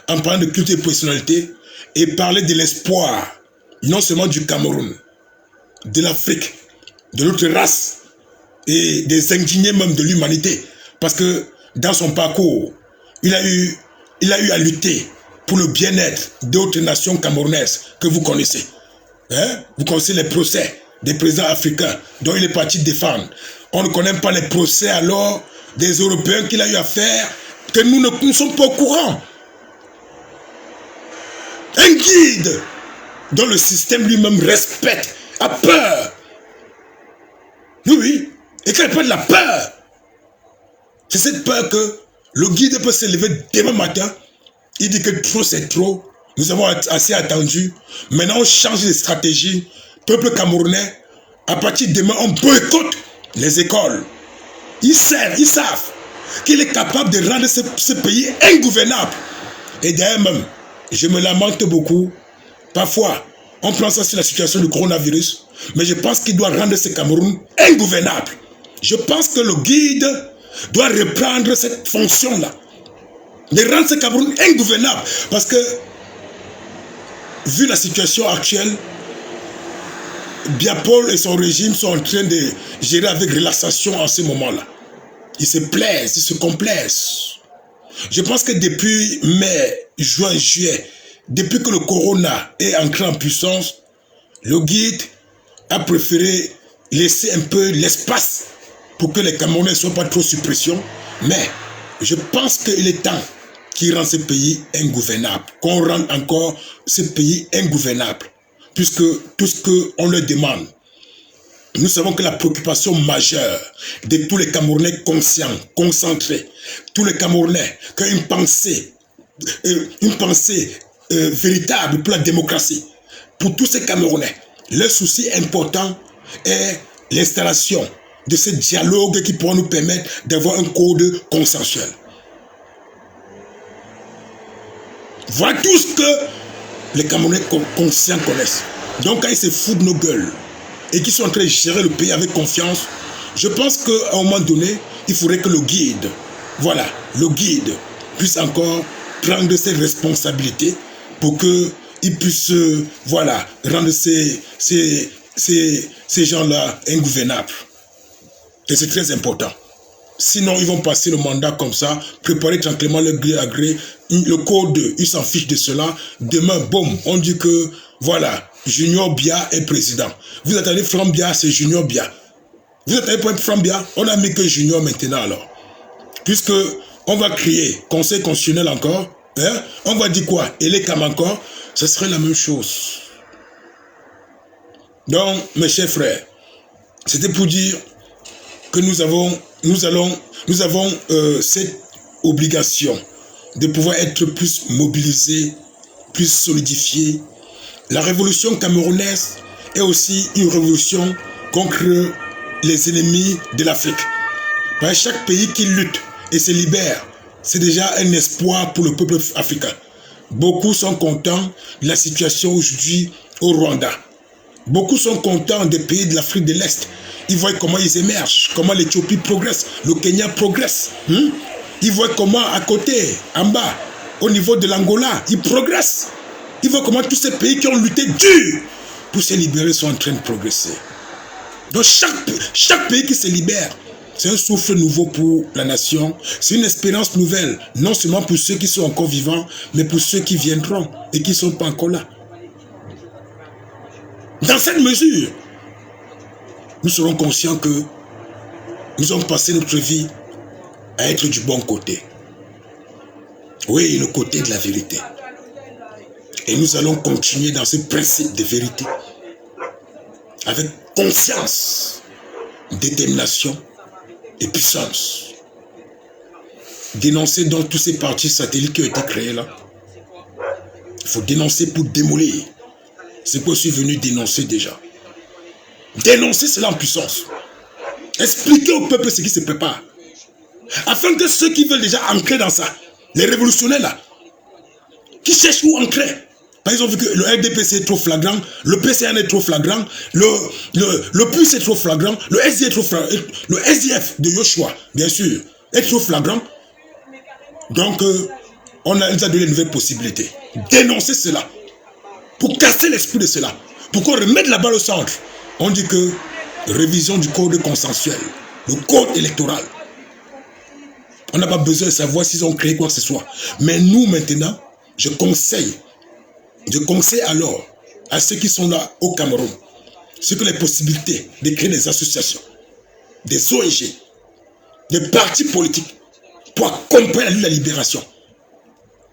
en parlant de culture et personnalité et parler de l'espoir, non seulement du Cameroun, de l'Afrique, de notre race et des indignés même de l'humanité. Parce que dans son parcours, il a eu à lutter pour le bien-être d'autres nations camerounaises que vous connaissez. Vous connaissez les procès des présidents africains dont il est parti défendre. On ne connaît pas les procès alors des Européens qu'il a eu à faire, que nous ne sommes pas au courant. Un guide dont le système lui-même respecte, a peur. Oui, et quand il parle de la peur, c'est cette peur que le guide peut se lever demain matin. Il dit que trop c'est trop. Nous avons assez attendu. Maintenant on change de stratégie. Peuple camerounais, à partir de demain on boycotte les écoles. Ils savent qu'il est capable de rendre ce pays ingouvernable. Et d'ailleurs même, je me lamente beaucoup. Parfois, on prend ça sur la situation du coronavirus. Mais je pense qu'il doit rendre ce Cameroun ingouvernable. Je pense que le guide doit reprendre cette fonction-là. De rendre ce Cameroun ingouvernable. Parce que, vu la situation actuelle, Biya Paul et son régime sont en train de gérer avec relaxation en ce moment-là. Ils se plaisent, ils se complaisent. Je pense que depuis mai, juin, juillet, depuis que le corona est entré en puissance, le guide a préféré laisser un peu l'espace pour que les Camerounais ne soient pas trop sous pression. Mais je pense qu'il est temps qu'il rende ce pays ingouvernable. Qu'on rende encore ce pays ingouvernable. Puisque tout ce qu'on leur demande, nous savons que la préoccupation majeure de tous les Camerounais conscients, concentrés, tous les Camerounais qui ont une pensée véritable pour la démocratie, pour tous ces Camerounais, le souci important est l'installation de ce dialogue qui pourra nous permettre d'avoir un code consensuel. Voilà tout ce que les Camerounais conscients connaissent. Donc quand ils se foutent de nos gueules et qu'ils sont en train de gérer le pays avec confiance, je pense qu'à un moment donné, il faudrait que le guide, le guide puisse encore prendre ses responsabilités pour qu'il puisse, rendre ces gens-là ingouvernables. Et c'est très important. Sinon, ils vont passer le mandat comme ça, préparer tranquillement le gré à gré. Le code, ils s'en fichent de cela. Demain, boum, on dit que, Junior Biya est président. Vous attendez Franck Biya, c'est Junior Biya. Vous attendez pour être Franck Biya, on a mis que Junior maintenant alors. Puisque on va créer conseil constitutionnel encore, on va dire quoi, et les CAM encore, ce serait la même chose. Donc, mes chers frères, c'était pour dire que nous avons cette obligation de pouvoir être plus mobilisés, plus solidifiés. La révolution camerounaise est aussi une révolution contre les ennemis de l'Afrique. Chaque pays qui lutte et se libère, c'est déjà un espoir pour le peuple africain. Beaucoup sont contents de la situation aujourd'hui au Rwanda. Beaucoup sont contents des pays de l'Afrique de l'Est. Ils voient comment ils émergent, comment l'Éthiopie progresse, le Kenya progresse. Ils voient comment à côté, en bas, au niveau de l'Angola, ils progressent. Ils voient comment tous ces pays qui ont lutté dur pour se libérer sont en train de progresser. Donc chaque pays qui se libère, c'est un souffle nouveau pour la nation. C'est une espérance nouvelle, non seulement pour ceux qui sont encore vivants, mais pour ceux qui viendront et qui ne sont pas encore là. Dans cette mesure, nous serons conscients que nous avons passé notre vie à être du bon côté. Oui, le côté de la vérité. Et nous allons continuer dans ce principe de vérité. Avec conscience, détermination et puissance. Dénoncer donc tous ces partis satellites qui ont été créés là. Il faut dénoncer pour démolir. C'est quoi je suis venu dénoncer déjà. Dénoncer cela en puissance. Expliquer au peuple ce qui se prépare. Afin que ceux qui veulent déjà ancrer dans ça, les révolutionnaires là, qui cherchent où ancrer. Par exemple, vu que le RDPC est trop flagrant, le PCN est trop flagrant, le PUS est trop flagrant, le SDF est trop flagrant, le SDF de Yoshua, bien sûr, est trop flagrant. Donc, on nous a donné une nouvelle possibilité. Dénoncer cela. Pour casser l'esprit de cela. Pour qu'on remette la balle au centre. On dit que révision du code consensuel, le code électoral. On n'a pas besoin de savoir s'ils ont créé quoi que ce soit. Mais nous, maintenant, je conseille alors à ceux qui sont là au Cameroun, ceux qui ont les possibilités de créer des associations, des ONG, des partis politiques pour accompagner la libération,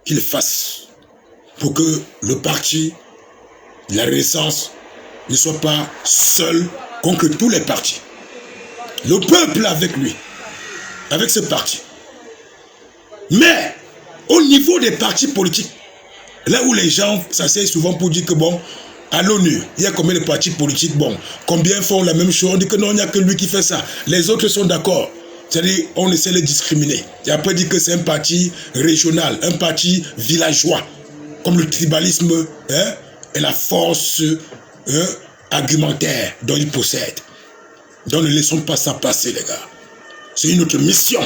qu'ils le fassent pour que le parti, la Renaissance, ne soit pas seul contre tous les partis. Le peuple avec lui, avec ce parti. Mais au niveau des partis politiques, là où les gens s'asseyent souvent pour dire que bon, à l'ONU, il y a combien de partis politiques, bon, combien font la même chose, on dit que non, il n'y a que lui qui fait ça, les autres sont d'accord. C'est-à-dire, on essaie de les discriminer. Et après, dit que c'est un parti régional, un parti villageois, comme le tribalisme hein, et la force argumentaire dont il possède. Donc ne laissons pas ça passer, les gars. C'est une autre mission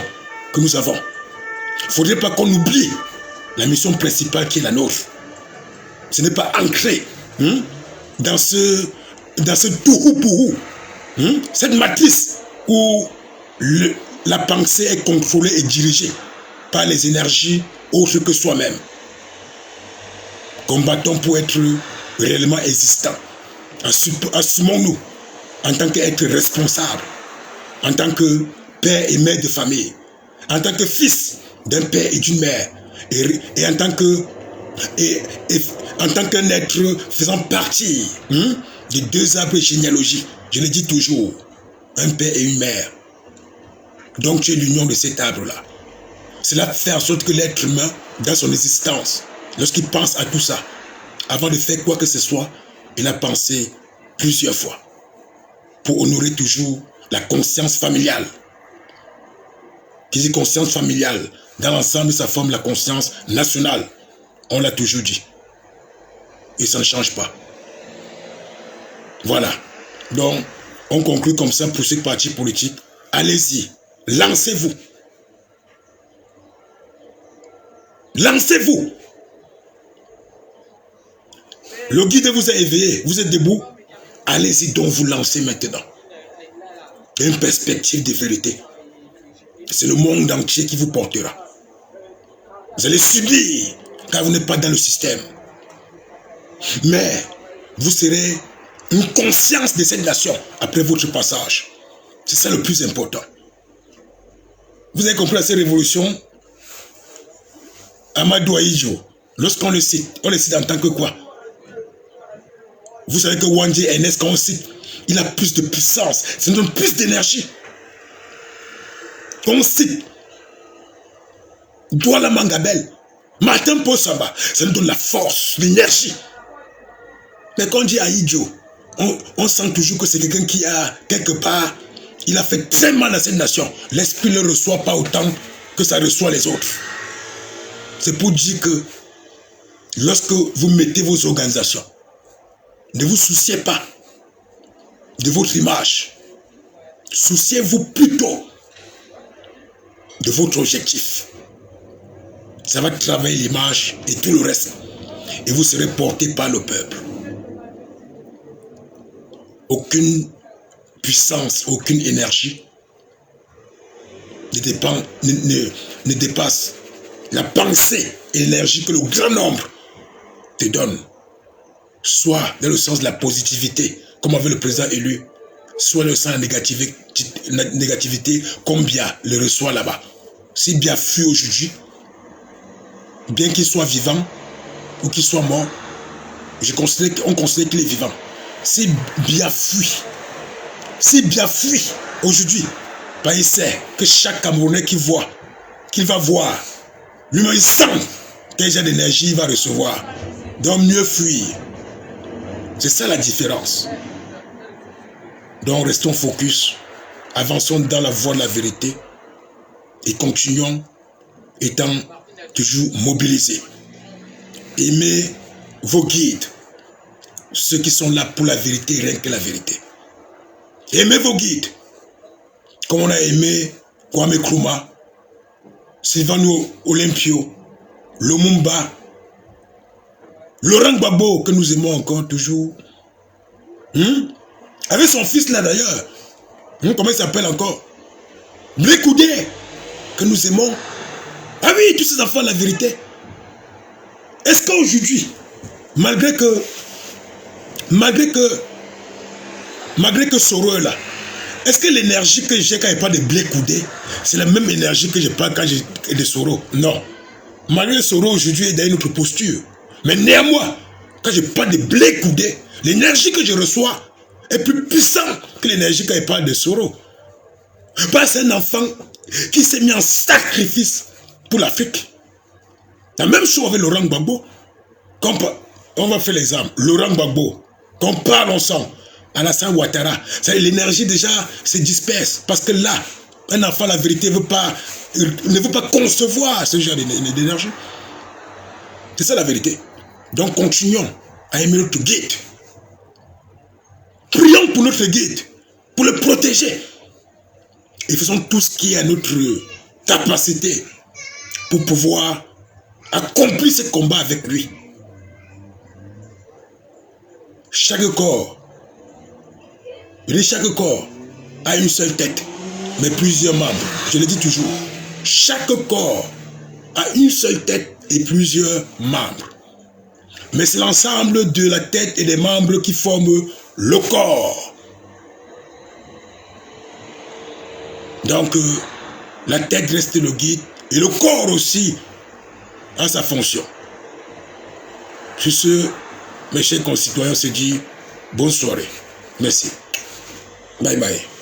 que nous avons. Il ne faudrait pas qu'on oublie la mission principale qui est la nôtre. Ce n'est pas ancré dans ce tohu-pouhu, cette matrice où la pensée est contrôlée et dirigée par les énergies autres que soi-même. Combattons pour être réellement existants. Assumons-nous en tant qu'être responsables, en tant que père et mère de famille, en tant que fils d'un père et d'une mère, et en tant qu'un être faisant partie des deux arbres généalogiques. Je le dis toujours, un père et une mère. Donc tu es l'union de cet arbre-là. Cela fait en sorte que l'être humain, dans son existence, lorsqu'il pense à tout ça, avant de faire quoi que ce soit, il a pensé plusieurs fois pour honorer toujours la conscience familiale. Qui dit conscience familiale, dans l'ensemble, ça forme la conscience nationale. On l'a toujours dit. Et ça ne change pas. Voilà. Donc, on conclut comme ça pour ces partis politiques. Allez-y. Lancez-vous. Lancez-vous. Le guide vous a éveillé. Vous êtes debout. Allez-y donc vous lancez maintenant. Une perspective de vérité. C'est le monde entier qui vous portera. Vous allez subir car vous n'êtes pas dans le système. Mais vous serez une conscience de cette nation après votre passage. C'est ça le plus important. Vous avez compris à cette révolution, Amadou Ahidjo, lorsqu'on le cite en tant que quoi? Vous savez que Wandji Ernest, quand on cite, il a plus de puissance, ça nous donne plus d'énergie. Quand on cite Douala Mangabel, Martin Paul Samba, ça nous donne la force, l'énergie. Mais quand on dit Ahidjo, on sent toujours que c'est quelqu'un qui a, quelque part, il a fait très mal à cette nation. L'esprit ne le reçoit pas autant que ça reçoit les autres. C'est pour dire que lorsque vous mettez vos organisations, ne vous souciez pas de votre image. Souciez-vous plutôt de votre objectif. Ça va travailler l'image et tout le reste. Et vous serez porté par le peuple. Aucune puissance, aucune énergie ne dépasse la pensée et l'énergie que le grand nombre te donne. Soit dans le sens de la positivité, comme avait le président élu, soit dans le sens de la négativité, comme Bia le reçoit là-bas. Si Bia fuit aujourd'hui, bien qu'il soit vivant ou qu'il soit mort, on considère qu'il est vivant. Si Bia fuit aujourd'hui, il sait que chaque Camerounais qu'il va voir, lui-même il sent quel genre d'énergie il va recevoir. Donc mieux fuir. C'est ça la différence. Donc restons focus, avançons dans la voie de la vérité et continuons étant toujours mobilisés. Aimez vos guides, ceux qui sont là pour la vérité, rien que la vérité. Aimez vos guides, comme on a aimé Kwame Nkrumah, Silvano Olympio, Lumumba, Laurent Gbagbo, que nous aimons encore toujours. Avec son fils là d'ailleurs. Comment il s'appelle encore? Blé Koudé, que nous aimons. Ah oui, tous ces enfants, la vérité. Est-ce qu'aujourd'hui, malgré que Soro est là, est-ce que l'énergie que j'ai quand il parle de Blé Koudé, c'est la même énergie que je parle quand j'ai de Soro? Non. Malgré Soro aujourd'hui est dans une autre posture. Mais néanmoins, quand je parle de Blé Koudé, l'énergie que je reçois est plus puissante que l'énergie quand il parle de Soro. Parce que c'est un enfant qui s'est mis en sacrifice pour l'Afrique. La même chose avec Laurent Gbagbo. On va faire l'exemple. Laurent Gbagbo, qu'on parle ensemble. Alassane Ouattara, l'énergie déjà se disperse. Parce que là, un enfant, la vérité, ne veut pas concevoir ce genre d'énergie. C'est ça la vérité. Donc continuons à aimer notre guide. Prions pour notre guide, pour le protéger. Et faisons tout ce qui est à notre capacité pour pouvoir accomplir ce combat avec lui. Chaque corps a une seule tête, mais plusieurs membres. Je le dis toujours. Chaque corps a une seule tête et plusieurs membres. Mais c'est l'ensemble de la tête et des membres qui forment le corps. Donc, la tête reste le guide et le corps aussi a sa fonction. Sur ce, mes chers concitoyens, se dit bonne soirée. Merci. Bye bye.